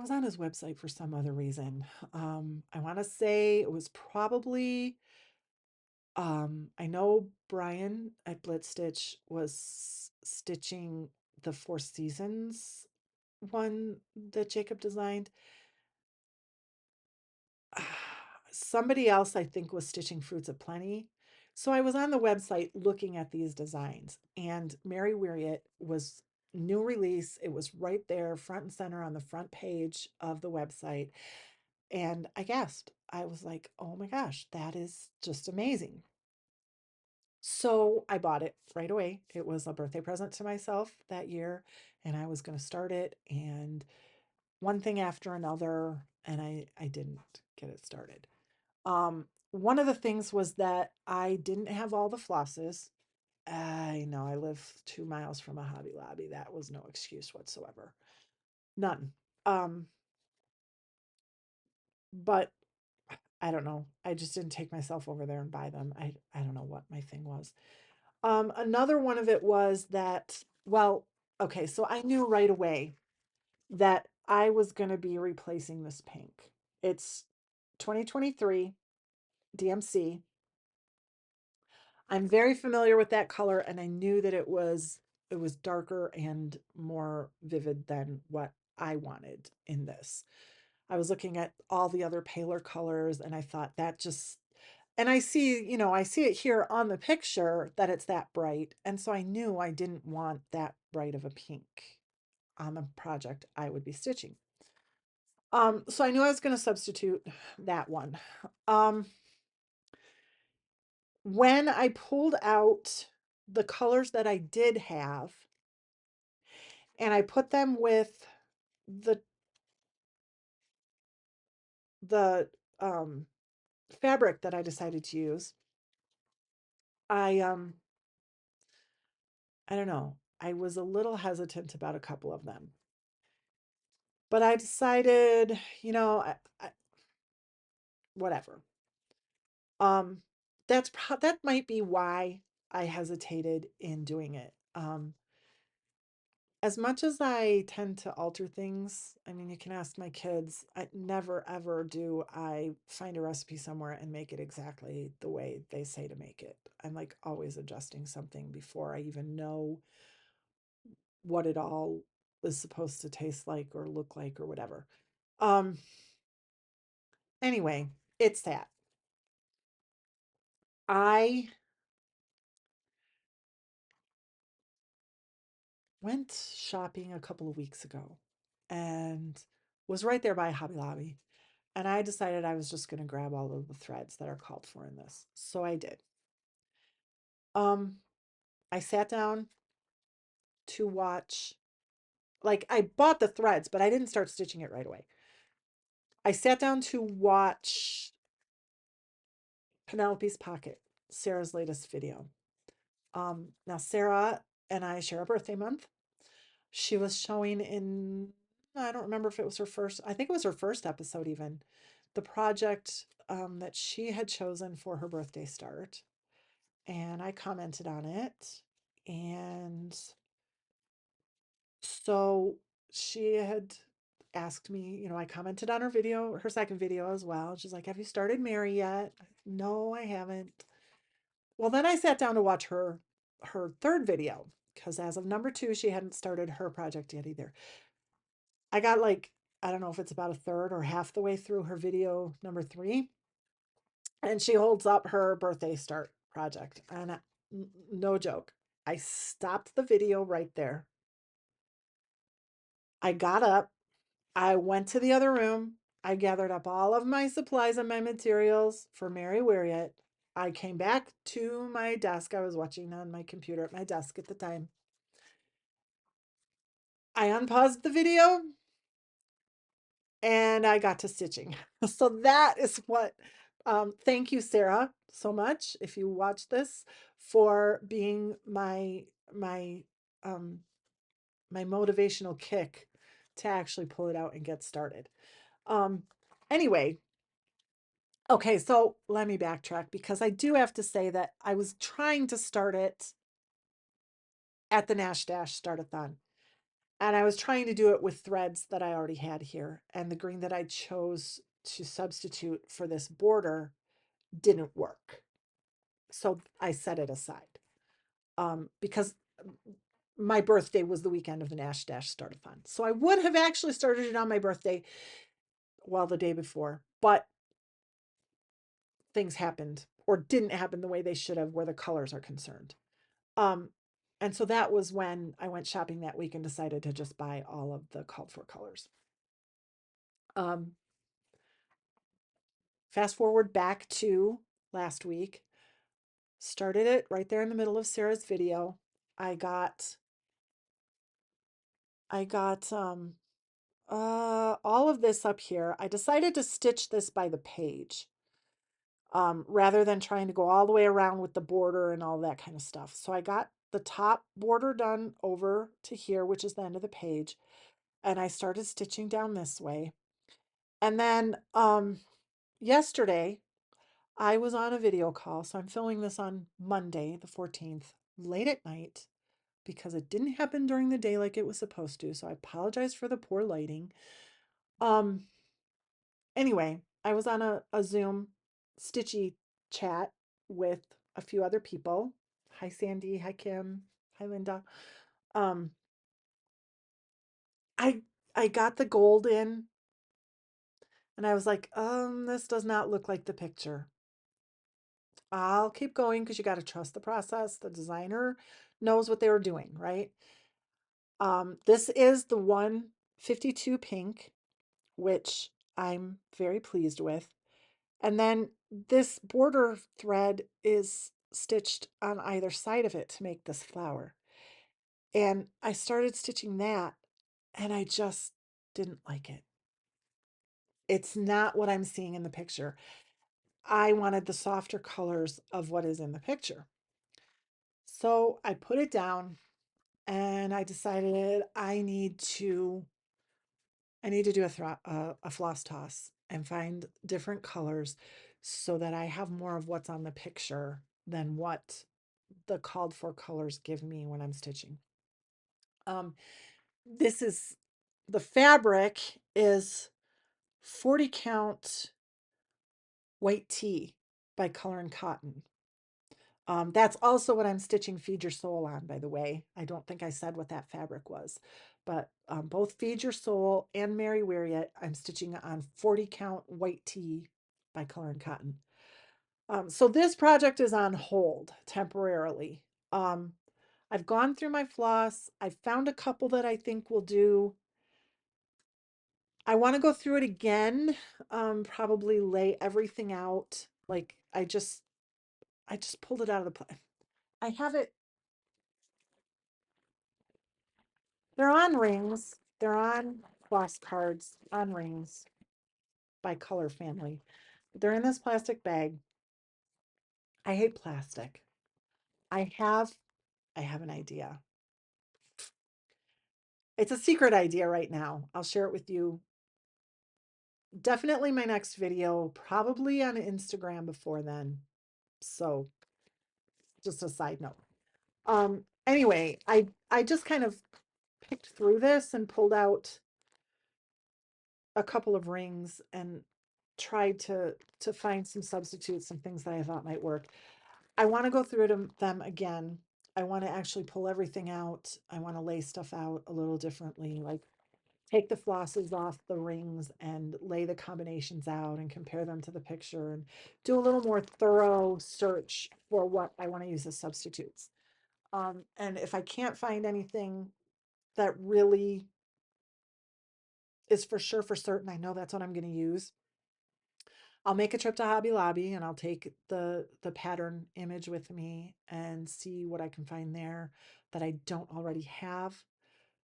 on his website for some other reason. I want to say it was probably I know Brian at Blitz Stitch was stitching the Four Seasons one that Jacob designed. Somebody else, I think, was stitching Fruits of Plenty. So I was on the website looking at these designs, and Mary Weiriet was new release. It was right there, front and center on the front page of the website. And I gasped. I was like, oh my gosh, that is just amazing. So I bought it right away. It was a birthday present to myself that year, and I was going to start it. And one thing after another, and I didn't get it started. One of the things was that I didn't have all the flosses. I know I live 2 miles from a Hobby Lobby. That was no excuse whatsoever. None. Um, but I don't know. I just didn't take myself over there and buy them. I don't know what my thing was. Another one of it was that, well, okay, so I knew right away that I was going to be replacing this pink. It's 2023 DMC. I'm very familiar with that color, and I knew that it was darker and more vivid than what I wanted in this. I was looking at all the other paler colors, and I thought that just, and I see it here on the picture that it's that bright, and so I knew I didn't want that bright of a pink on the project I would be stitching. So I knew I was going to substitute that one. Um, when I pulled out the colors that I did have and I put them with the the um fabric that I decided to use, I I don't know. I was a little hesitant about a couple of them. But I decided, whatever. Um that might be why I hesitated in doing it. As much as I tend to alter things, I mean, you can ask my kids, I never ever do I find a recipe somewhere and make it exactly the way they say to make it. I'm like always adjusting something before I even know what it all is supposed to taste like or look like or whatever. Um, anyway, it's that. I went shopping a couple of weeks ago and was right there by Hobby Lobby. And I decided I was just going to grab all of the threads that are called for in this. So I did. Um, I sat down to watch, like, I bought the threads, but I didn't start stitching it right away. I sat down to watch Penelope's Pocket, Sarah's latest video. Now, Sarah and I share a birthday month. She was showing in, I don't remember if it was her first, I think it was her first episode even, the project that she had chosen for her birthday start. And I commented on it. And So she had asked me, I commented on her video, her second video as well. She's like, "Have you started Mary yet?" No, I haven't. Well, then I sat down to watch her third video because as of number two, she hadn't started her project yet either. I got like, I don't know if it's about a third or half the way through her video number three, and she holds up her birthday start project. And no joke, I stopped the video right there. I got up, I went to the other room, I gathered up all of my supplies and my materials for Mary Wariat. I came back to my desk. I was watching on my computer at my desk at the time. I unpaused the video and I got to stitching. So that is what, thank you, Sarah, so much, if you watch this, for being my, um, my motivational kick to actually pull it out and get started. Um, anyway, okay, so let me backtrack because I do have to say that I was trying to start it at the Nash Dash Start-a-thon. And I was trying to do it with threads that I already had here. And the green that I chose to substitute for this border didn't work. So I set it aside because my birthday was the weekend of the Nash Dash Start-a-thon. So I would have actually started it on my birthday, well, the day before, but things happened or didn't happen the way they should have where the colors are concerned. Um, and so that was when I went shopping that week and decided to just buy all of the called for colors. Um, Fast forward back to last week, started it right there in the middle of Sarah's video. I got I got all of this up here. I decided to stitch this by the page rather than trying to go all the way around with the border and all that kind of stuff. So I got the top border done over to here, which is the end of the page, and I started stitching down this way. And then yesterday I was on a video call, so I'm filming this on Monday, the 14th, late at night, because it didn't happen during the day like it was supposed to. So I apologize for the poor lighting. Um, anyway, I was on a Zoom stitchy chat with a few other people. Hi, Sandy. Hi, Kim. Hi, Linda. Um, I I got the gold in, and I was like, this does not look like the picture. I'll keep going because you got to trust the process. The designer knows what they were doing, right? This is the 152 pink, which I'm very pleased with. And then this border thread is stitched on either side of it to make this flower. And I started stitching that and I just didn't like it. It's not what I'm seeing in the picture. I wanted the softer colors of what is in the picture. So I put it down and I decided I need to do a floss toss and find different colors so that I have more of what's on the picture than what the called for colors give me when I'm stitching. This is the fabric is 40 count white tee by Color and Cotton. That's also what I'm stitching Feed Your Soul on, by the way. I don't think I said what that fabric was, but both Feed Your Soul and Mary Wariat, I'm stitching on 40 count white tee by Color and Cotton. So this project is on hold temporarily. I've gone through my floss. I found a couple that I think will do. I want to go through it again, probably lay everything out. Like I just pulled it out of the I have it. They're on rings. They're on floss cards on rings by Color Family. They're in this plastic bag. I hate plastic. I have I have an idea. It's a secret idea right now. I'll share it with you. Definitely my next video, probably on Instagram before then. So just a side note. Anyway, I just kind of picked through this and pulled out a couple of rings and tried to find some substitutes, some things that I thought might work. I want to go through them again. I want to actually pull everything out. I want to lay stuff out a little differently, like take the flosses off the rings and lay the combinations out and compare them to the picture and do a little more thorough search for what I want to use as substitutes. And if I can't find anything that really is for sure for certain, I know that's what I'm going to use, I'll make a trip to Hobby Lobby and I'll take the pattern image with me and see what I can find there that I don't already have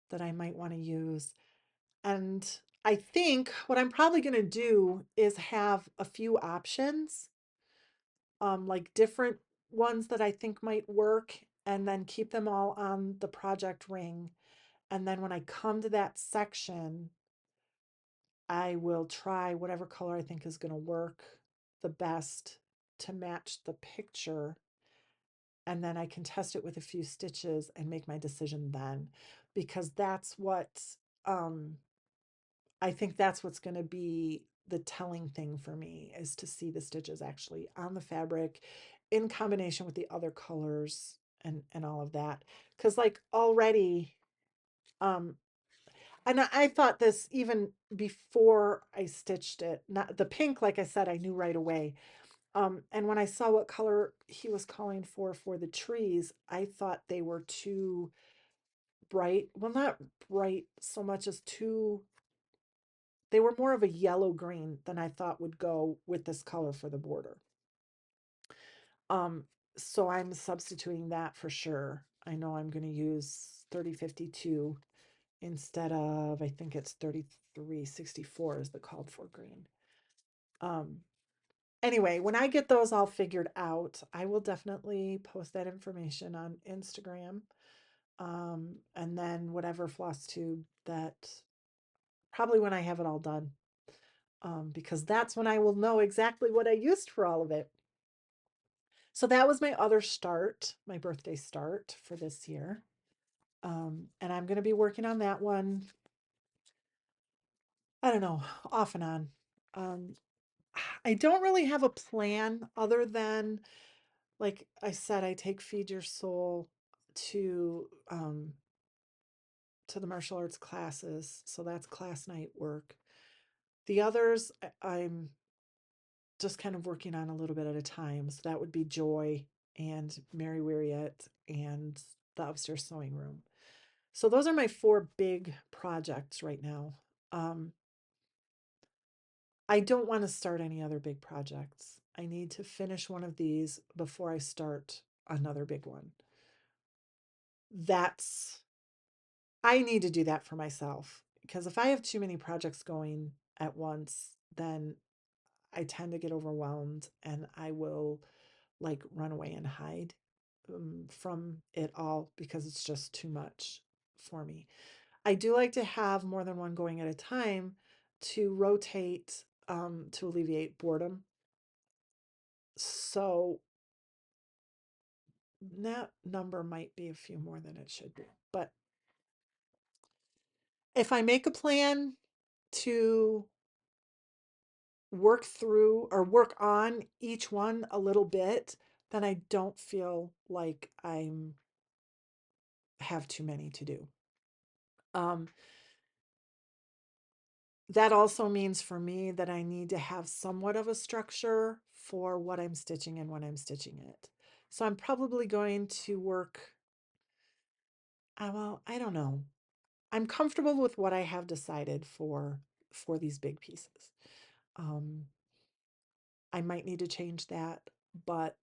that I might want to use. And I think what I'm probably going to do is have a few options, like different ones that I think might work, and then keep them all on the project ring. And then when I come to that section, I will try whatever color I think is going to work the best to match the picture. And then I can test it with a few stitches and make my decision then, because that's what um, I think that's what's going to be the telling thing for me, is to see the stitches actually on the fabric in combination with the other colors and all of that. Because like already, um, and I thought this even before I stitched it. Not the pink, like I said, I knew right away. And when I saw what color he was calling for the trees, I thought they were too bright. Well, not bright so much as too, they were more of a yellow green than I thought would go with this color for the border. Um, so I'm substituting that for sure. I know I'm going to use 3052 instead of, I think it's 3364 is the called for green. Um, anyway, when I get those all figured out, I will definitely post that information on Instagram. And then whatever floss tube that, probably when I have it all done, because that's when I will know exactly what I used for all of it. So that was my other start, my birthday start for this year. And I'm going to be working on that one, I don't know, off and on. Um, I don't really have a plan other than, like I said, I take Feed Your Soul to the martial arts classes, so that's class night work. The others, I'm just kind of working on a little bit at a time. So that would be Joy and Mary Weariette and the upstairs sewing room. So those are my four big projects right now. Um, I don't want to start any other big projects. I need to finish one of these before I start another big one. That's, I need to do that for myself, because if I have too many projects going at once, then I tend to get overwhelmed and I will like run away and hide from it all because it's just too much for me. I do like to have more than one going at a time to rotate, to alleviate boredom. So that number might be a few more than it should be. But if I make a plan to work through or work on each one a little bit, then I don't feel like I'm have too many to do. Um, that also means for me that I need to have somewhat of a structure for what I'm stitching and when I'm stitching it. So I'm probably going to work, well, I don't know. I'm comfortable with what I have decided for these big pieces. Um, I might need to change that, but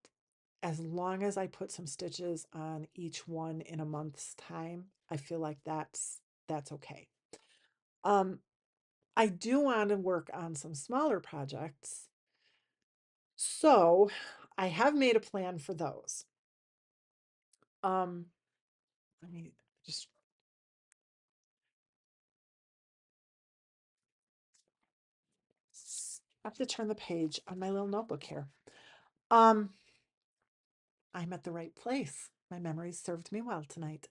as long as I put some stitches on each one in a month's time, I feel like that's okay. Um, I do want to work on some smaller projects. So I have made a plan for those. Let me just, have to turn the page on my little notebook here. Um, I'm at the right place. My memories served me well tonight.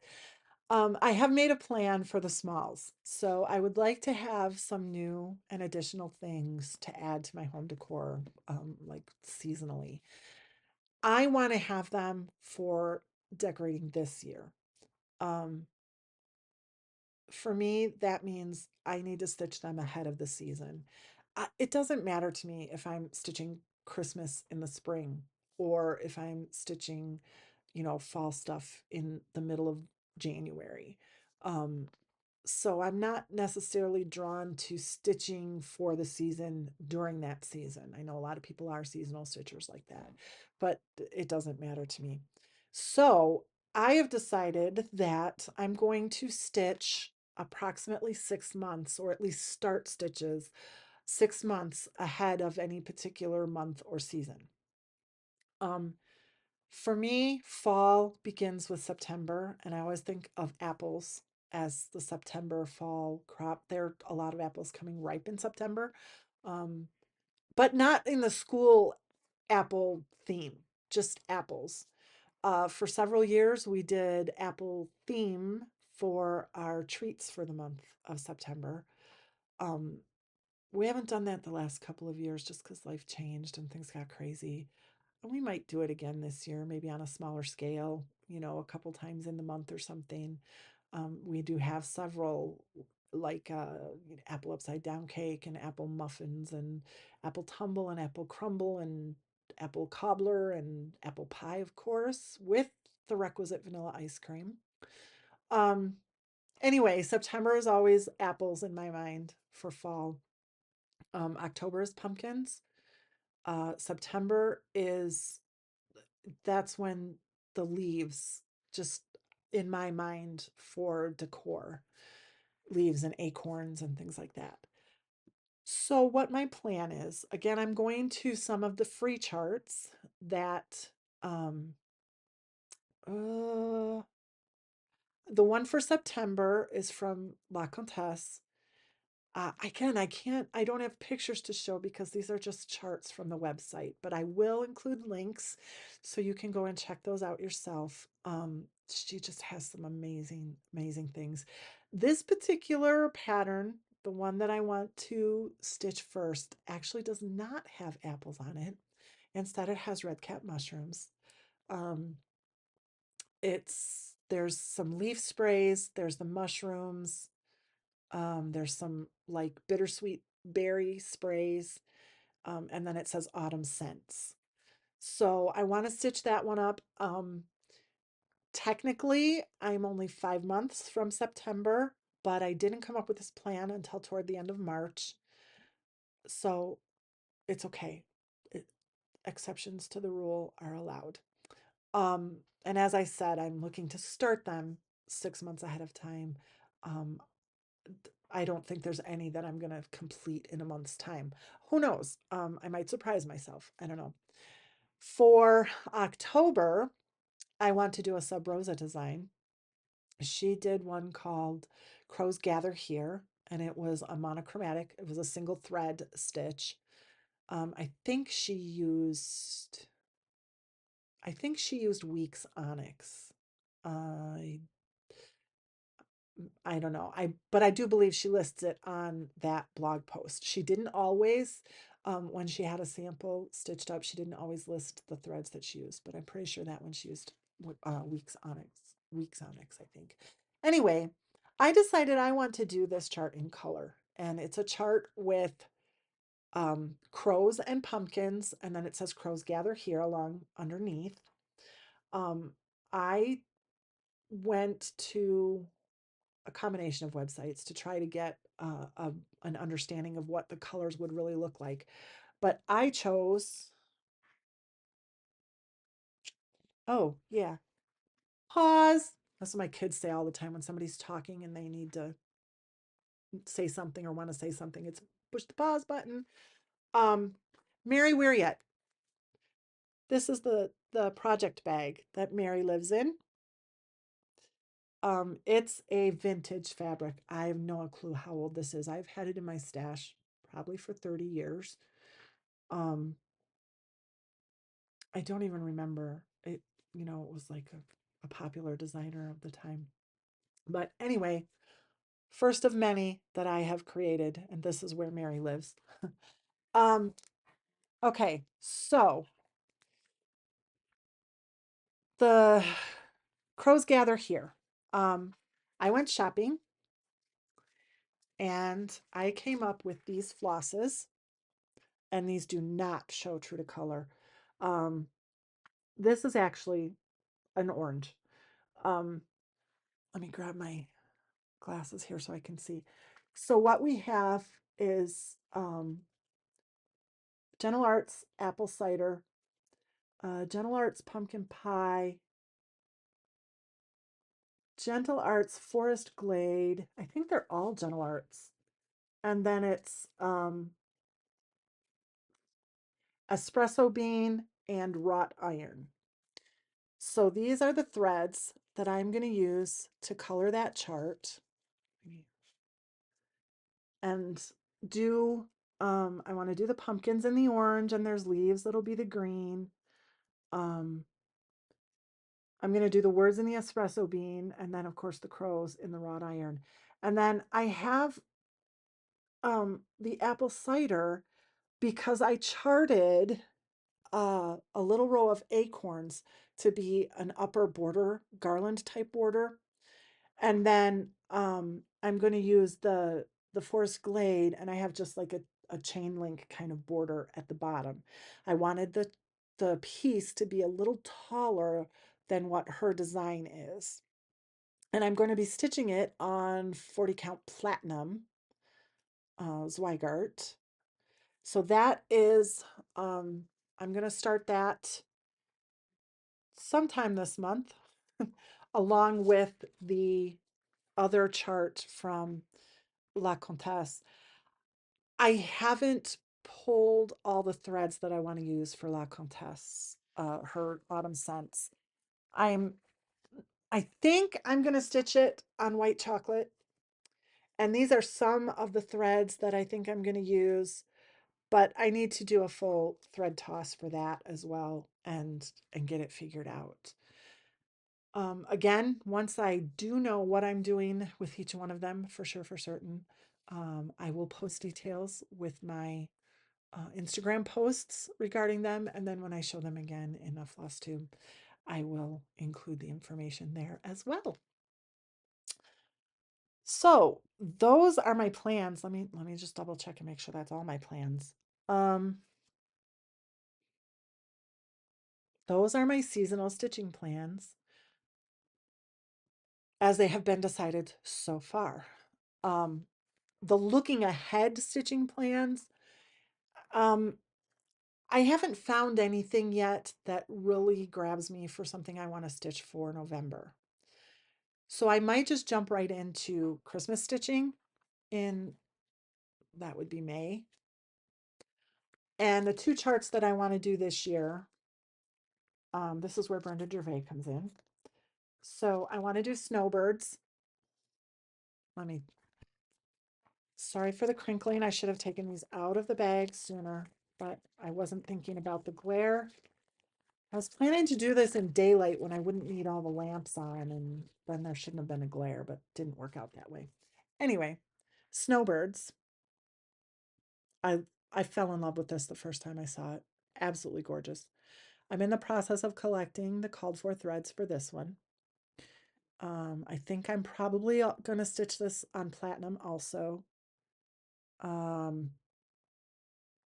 I have made a plan for the smalls. So I would like to have some new and additional things to add to my home decor, like seasonally. I want to have them for decorating this year. Um, for me, that means I need to stitch them ahead of the season. It doesn't matter to me if I'm stitching Christmas in the spring or if I'm stitching, fall stuff in the middle of January. Um, so I'm not necessarily drawn to stitching for the season during that season. I know a lot of people are seasonal stitchers like that, but it doesn't matter to me. So I have decided that I'm going to stitch approximately 6 months, or at least start stitches 6 months ahead of any particular month or season. Um, for me, fall begins with September, and I always think of apples as the September fall crop. There are a lot of apples coming ripe in September, um, but not in the school apple theme, just apples. For several years, we did apple theme for our treats for the month of September. Um, we haven't done that the last couple of years just because life changed and things got crazy. We might do it again this year, maybe on a smaller scale, a couple times in the month or something. We do have several, like apple upside down cake and apple muffins and apple tumble and apple crumble and apple cobbler and apple pie, of course, with the requisite vanilla ice cream. Um, anyway, September is always apples in my mind for fall. October is pumpkins. September is that's when the leaves, just in my mind, for decor, leaves and acorns and things like that. So what my plan is, again, I'm going to some of the free charts that um uh the one for September is from La Comtesse. Again, I don't have pictures to show because these are just charts from the website, but I will include links so you can go and check those out yourself. She just has some amazing, amazing things. This particular pattern, the one that I want to stitch first, actually does not have apples on it. Instead, it has red cap mushrooms. Um, there's some leaf sprays, there's the mushrooms, there's some like bittersweet berry sprays, and then it says autumn scents. So I want to stitch that one up. Technically, I'm only 5 months from September, but I didn't come up with this plan until toward the end of March. So it's okay. It, exceptions to the rule are allowed. And as I said, I'm looking to start them 6 months ahead of time. Um, I don't think there's any that I'm going to complete in a month's time. Who knows? I might surprise myself. I don't know. For October, I want to do a sub rosa design. She did one called Crows Gather Here, and it was a monochromatic. It was a single thread stitch. I think she used, Weeks Onyx. I I don't know. But I do believe she lists it on that blog post. She didn't always, when she had a sample stitched up, she didn't always list the threads that she used, but I'm pretty sure that one she used Weeks Onyx. Weeks Onyx, I think. Anyway, I decided I want to do this chart in color, and it's a chart with crows and pumpkins, and then it says crows gather here along underneath. I went to a combination of websites to try to get an understanding of what the colors would really look like. But I chose, oh, yeah, pause. That's what my kids say all the time when somebody's talking and they need to say something or want to say something. It's push the pause button. Um, Mary Weiriet. This is the project bag that Mary lives in. It's a vintage fabric. I have no clue how old this is. I've had it in my stash probably for 30 years. Um, I don't even remember it. It was like a popular designer of the time. But anyway, first of many that I have created, and this is where Mary lives. Um, okay, so the crows gather here. Um, I went shopping and I came up with these flosses, and these do not show true to color. Um, this is actually an orange. Um, let me grab my glasses here so I can see. So what we have is Gentle Arts apple cider, Gentle Arts pumpkin pie, Gentle Arts forest glade. I think they're all Gentle Arts. And then it's espresso bean and wrought iron. So these are the threads that I'm going to use to color that chart. And do, I want to do the pumpkins in the orange, and there's leaves that'll be the green. Um, I'm going to do the words in the espresso bean, and then of course the crows in the wrought iron. And then I have the apple cider because I charted a little row of acorns to be an upper border, garland type border. And then I'm going to use the forest glade, and I have just like a chain link kind of border at the bottom. I wanted the piece to be a little taller than what her design is. And I'm going to be stitching it on 40 count platinum Zweigart. So that is, I'm going to start that sometime this month, along with the other chart from La Comtesse. I haven't pulled all the threads that I want to use for La Comtesse, her autumn scents. I'm, I think I'm going to stitch it on white chocolate. And these are some of the threads that I think I'm going to use, but I need to do a full thread toss for that as well, and get it figured out. Again, once I do know what I'm doing with each one of them for sure, for certain, I will post details with my Instagram posts regarding them. And then when I show them again in a Flosstube, I will include the information there as well. So those are my plans. Let me just double check and make sure that's all my plans. Um, those are my seasonal stitching plans as they have been decided so far. Um, the looking ahead stitching plans, um, I haven't found anything yet that really grabs me for something I want to stitch for November. So I might just jump right into Christmas stitching in, that would be May. And the two charts that I want to do this year, this is where Brenda Gervais comes in. So I want to do snowbirds. Let me, sorry for the crinkling. I should have taken these out of the bag sooner, but I wasn't thinking about the glare. I was planning to do this in daylight when I wouldn't need all the lamps on, and then there shouldn't have been a glare, but didn't work out that way. Anyway, snowbirds. I I fell in love with this the first time I saw it. Absolutely gorgeous. I'm in the process of collecting the called for threads for this one. I think I'm probably going to stitch this on platinum also. Um,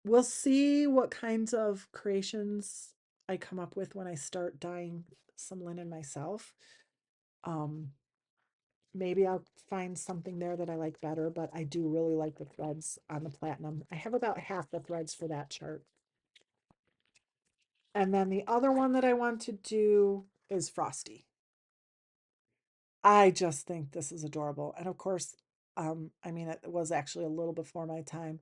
we'll see what kinds of creations I come up with when I start dyeing some linen myself. Um, maybe I'll find something there that I like better, but I do really like the threads on the platinum. I have about half the threads for that chart. And then the other one that I want to do is Frosty. I just think this is adorable. And of course, I mean, it was actually a little before my time,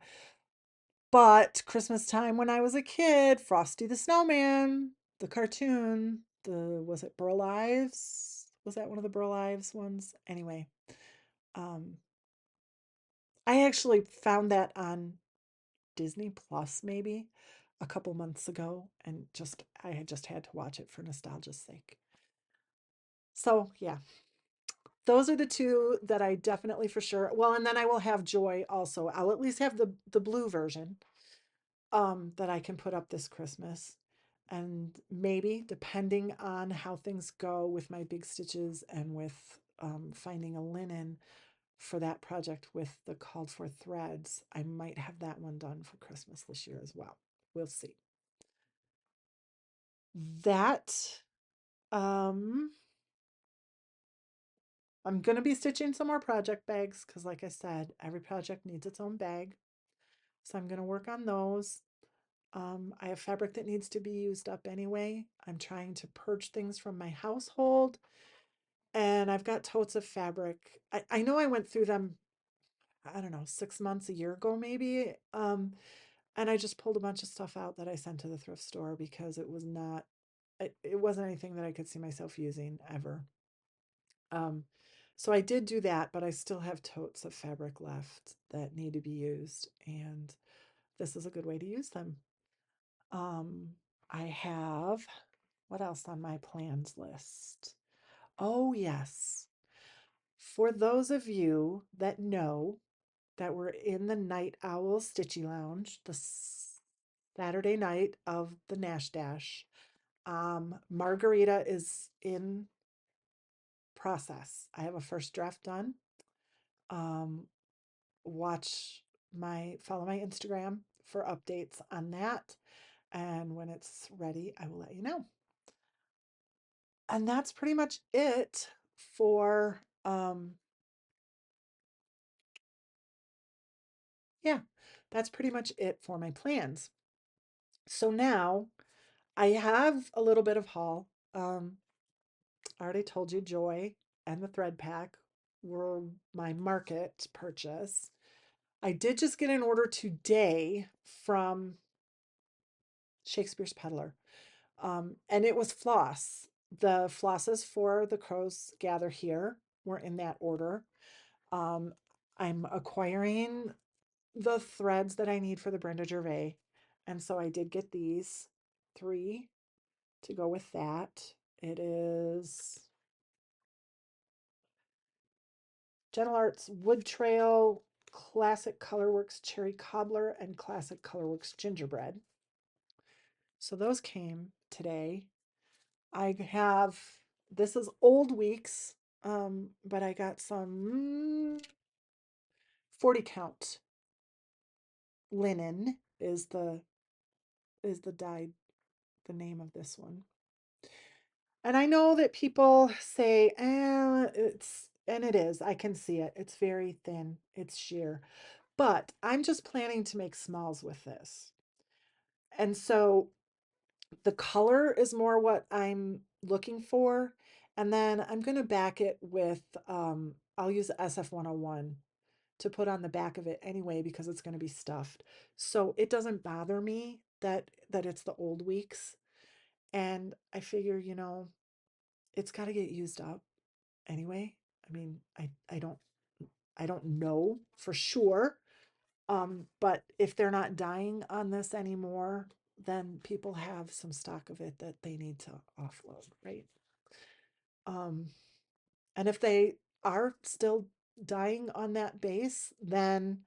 but Christmas time when I was a kid, Frosty the Snowman, the cartoon, was it Burl Ives? Was that one of the Burl Ives ones? Anyway, um, I actually found that on Disney Plus maybe a couple months ago, and I had just had to watch it for nostalgia's sake. So yeah, those are the two that I definitely for sure. Well, and then I will have Joy also. I'll at least have the blue version that I can put up this Christmas. And maybe depending on how things go with my big stitches and with finding a linen for that project with the called for threads, I might have that one done for Christmas this year as well. We'll see. That um I'm going to be stitching some more project bags because, like I said, every project needs its own bag. So I'm going to work on those. I have fabric that needs to be used up anyway. I'm trying to purge things from my household. And I've got totes of fabric. I know I went through them, I don't know, 6 months, a year ago, maybe. And I just pulled a bunch of stuff out that I sent to the thrift store because it was not, it wasn't anything that I could see myself using ever. Um, so I did do that, but I still have totes of fabric left that need to be used, and this is a good way to use them. Um, I have what else on my plans list? Oh, yes. For those of you that know that we're in the Night Owl Stitchy Lounge, the Saturday night of the Nash Dash, Margarita is in process. I have a first draft done. Um, follow my Instagram for updates on that. And when it's ready, I will let you know. And that's pretty much it for, yeah, that's pretty much it for my plans. So now I have a little bit of haul. I already told you Joy and the thread pack were my market purchase. I did just get an order today from Shakespeare's Peddler. And it was floss. The flosses for the crows gather here were in that order. Um, I'm acquiring the threads that I need for the Brenda Gervais. And so I did get these 3 to go with that. It is Gentle Arts Wood Trail, Classic Colorworks Cherry Cobbler, and Classic Colorworks Gingerbread. So those came today. I have, this is old weeks, but I got some 40 count linen is the dyed, the name of this one. And I know that people say, and it is, I can see it. It's very thin, it's sheer. But I'm just planning to make smalls with this. And so the color is more what I'm looking for. And then I'm going to back it with, I'll use SF101 to put on the back of it anyway, because it's going to be stuffed. So it doesn't bother me that it's the old weeks. And I figure, it's got to get used up anyway. I mean, I don't know for sure. But if they're not dying on this anymore, then people have some stock of it that they need to offload, right? Um, and if they are still dying on that base, then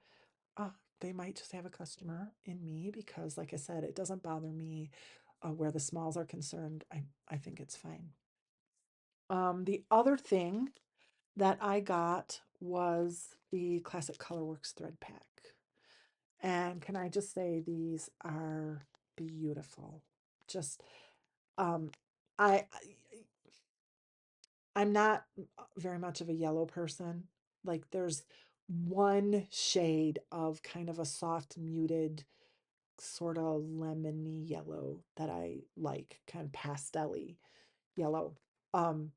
uh, they might just have a customer in me because, like I said, it doesn't bother me where the smalls are concerned. I think it's fine. The other thing that I got was the Classic Colorworks thread pack. And can I just say these are beautiful. Just I I'm not very much of a yellow person. Like there's one shade of kind of a soft muted sort of lemony yellow that I like, kind of pastel-y yellow. Um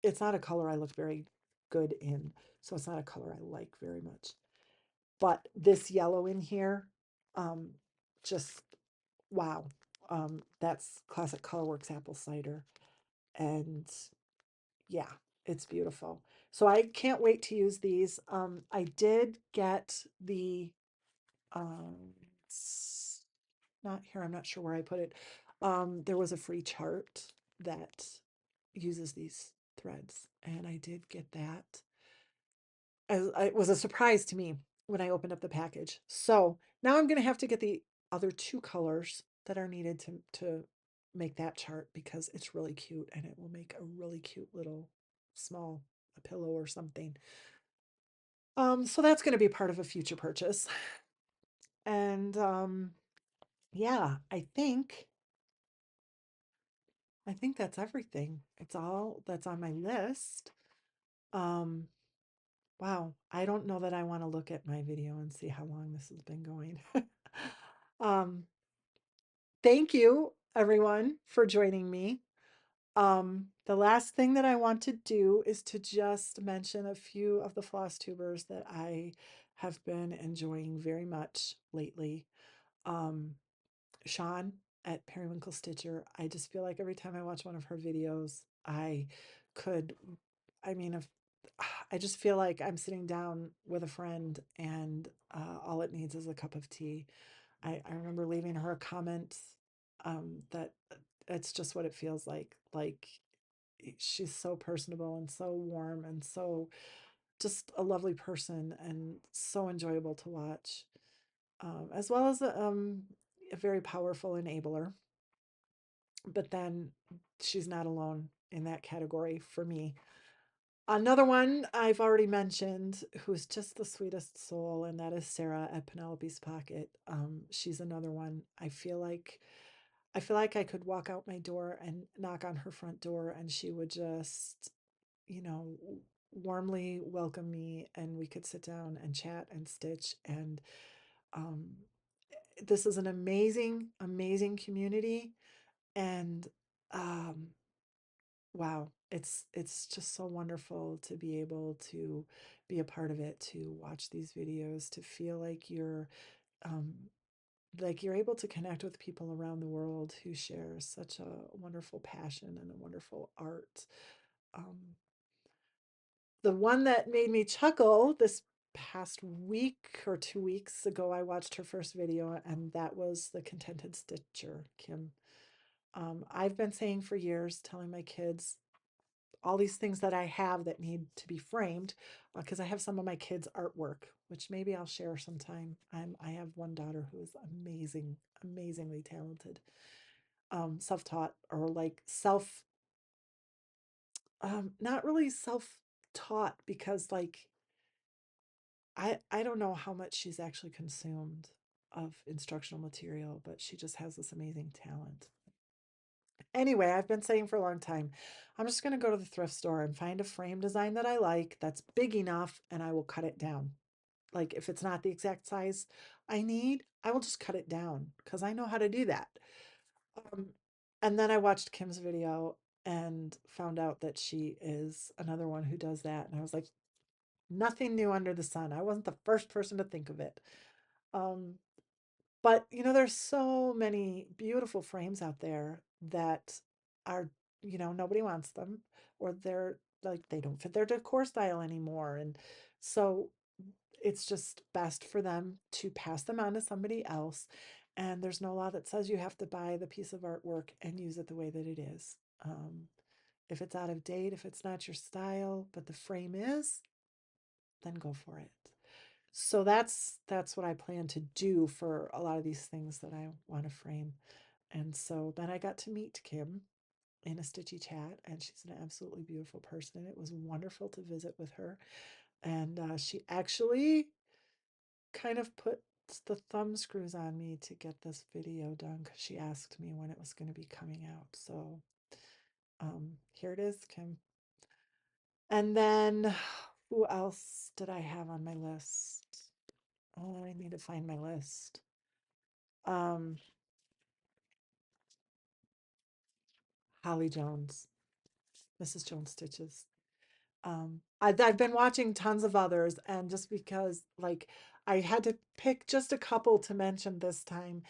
it's not a color I look very good in, so it's not a color I like very much. But this yellow in here, um, just wow. That's Classic Colorworks apple cider. And yeah, it's beautiful. So I can't wait to use these. I did get the, it's not here, I'm not sure where I put it. There was a free chart that uses these threads, and I did get that. It was a surprise to me when I opened up the package. So now I'm going to have to get the other two colors that are needed to make that chart, because it's really cute and it will make a really cute little small a pillow or something. So that's going to be part of a future purchase. And yeah, I think that's everything. It's all that's on my list. Um, wow, I don't know that I want to look at my video and see how long this has been going. um, thank you everyone for joining me. The last thing that I want to do is to just mention a few of the floss tubers that I have been enjoying very much lately. Um, Sean at Periwinkle Stitcher. I just feel like every time I watch one of her videos, could, I mean, if I just feel like I'm sitting down with a friend and all it needs is a cup of tea. I remember leaving her a comment that it's just what it feels like. Like she's so personable and so warm and so just a lovely person and so enjoyable to watch, as well as a very powerful enabler. But then she's not alone in that category for me. Another one I've already mentioned, who's just the sweetest soul, and that is Sarah at Penelope's Pocket. She's another one. I feel like I could walk out my door and knock on her front door, and she would just, you know, warmly welcome me, and we could sit down and chat and stitch. And um, this is an amazing, amazing community, and um, wow, it's just so wonderful to be able to be a part of it, to watch these videos, to feel um, like you're able to connect with people around the world who share such a wonderful passion and a wonderful art. Um, the one that made me chuckle this past week or 2 weeks ago, I watched her first video, and that was the Contented Stitcher, Kim. I've been saying for years, telling my kids all these things that I have that need to be framed, because I have some of my kids' artwork, which maybe I'll share sometime. I have one daughter who is amazing, amazingly talented, self-taught, or like not really self-taught, because like I don't know how much she's actually consumed of instructional material, but she just has this amazing talent. Anyway, I've been saying for a long time, I'm just going to go to the thrift store and find a frame design that I like that's big enough, and I will cut it down. Like if it's not the exact size I need, I will just cut it down because I know how to do that. Um, and then I watched Kim's video and found out that she is another one who does that. And I was like, nothing new under the sun. I wasn't the first person to think of it. Um, but there's so many beautiful frames out there that are, nobody wants them, or they're like they don't fit their decor style anymore. And so it's just best for them to pass them on to somebody else. And there's no law that says you have to buy the piece of artwork and use it the way that it is. If it's out of date, if it's not your style, but the frame is, then go for it. So that's what I plan to do for a lot of these things that I want to frame. And so then I got to meet Kim in a stitchy chat, and she's an absolutely beautiful person. It was wonderful to visit with her. And she actually kind of put the thumb screws on me to get this video done, because she asked me when it was going to be coming out. So here it is, Kim. And then who else did I have on my list? Oh, I need to find my list. Um, Holly Jones, Mrs. Jones Stitches. I've been watching tons of others, and just because like I had to pick just a couple to mention this time,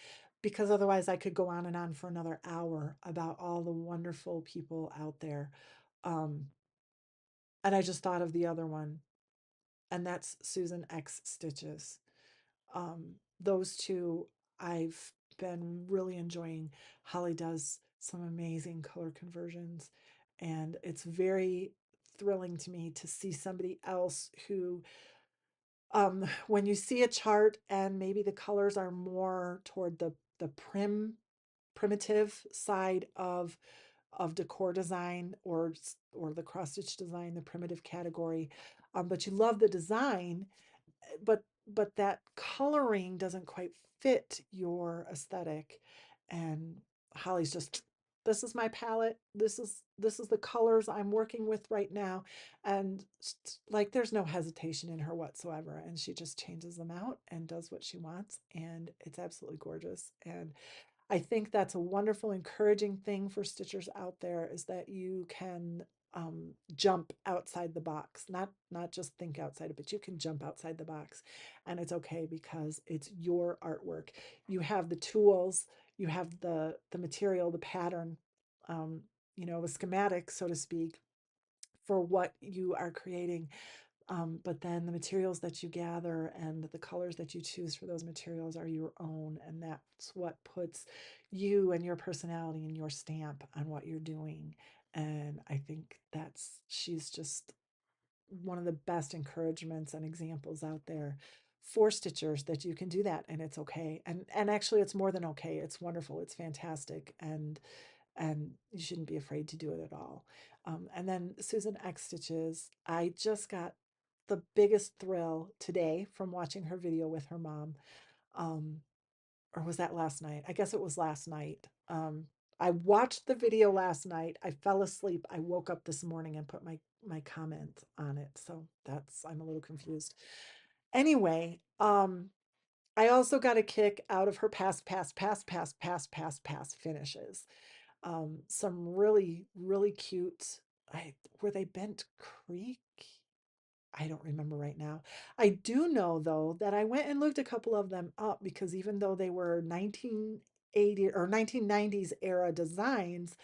because otherwise I could go on and on for another hour about all the wonderful people out there. Um, and I just thought of the other one, and that's Susan X Stitches. Those two I've been really enjoying. Holly does some amazing color conversions, And it's very thrilling to me to see somebody else who, when you see a chart and maybe the colors are more toward the primitive side of decor design, or the cross stitch design, the primitive category, but you love the design, but that coloring doesn't quite fit your aesthetic. And Holly's just, this is my palette, this is the colors I'm working with right now. And like, there's no hesitation in her whatsoever, and she just changes them out and does what she wants, and it's absolutely gorgeous. And I think that's a wonderful, encouraging thing for stitchers out there, is that you can jump outside the box, not just think outside it, but you can jump outside the box, and it's okay because it's your artwork. You have the tools, you have the material, the pattern, um, the schematic, so to speak, for what you are creating. But then the materials that you gather and the colors that you choose for those materials are your own. And that's what puts you and your personality and your stamp on what you're doing. And I think she's just one of the best encouragements and examples out there for stitchers, that you can do that and it's okay. And actually, it's more than okay. It's wonderful. It's fantastic. And you shouldn't be afraid to do it at all. And then Susan X Stitches, I just got the biggest thrill today from watching her video with her mom. Um, or was that last night? I guess it was last night. I watched the video last night. I fell asleep. I woke up this morning and put my comment on it. So I'm a little confused. Anyway, I also got a kick out of her pass finishes. Some really, really cute. Were they Bent Creek? I don't remember right now. I do know though that I went and looked a couple of them up, because even though they were 1980 or 1990s era designs,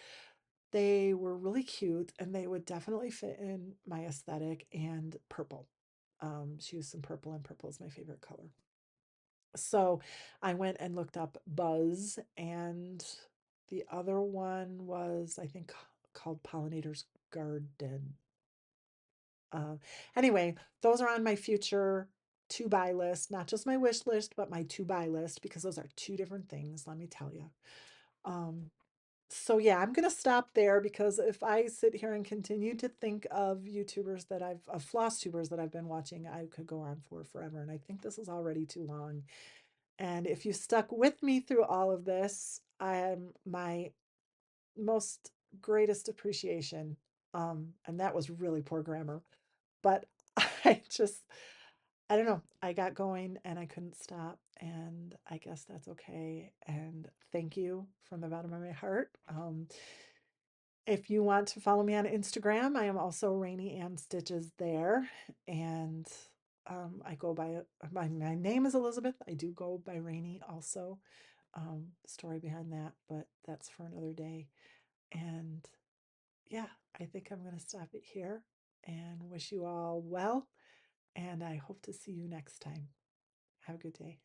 they were really cute and they would definitely fit in my aesthetic. And purple. She used some purple, and purple is my favorite color. So I went and looked up Buzz, and the other one was, I think, called Pollinator's Garden. Uh, anyway, those are on my future to buy list, not just my wish list, but my to buy list, because those are two different things, let me tell you. Um, so yeah, I'm gonna stop there, because if I sit here and continue to think of YouTubers of floss tubers that I've been watching, I could go on for forever. And I think this is already too long. And if you stuck with me through all of this, I am my most greatest appreciation. And that was really poor grammar, but I just, I don't know. I got going and I couldn't stop, and I guess that's okay. And thank you from the bottom of my heart. If you want to follow me on Instagram, I am also Rainey and Stitches there. And I go by my name is Elizabeth. I do go by Rainey also. Story behind that, but that's for another day. And yeah, I think I'm going to stop it here and wish you all well. And I hope to see you next time. Have a good day.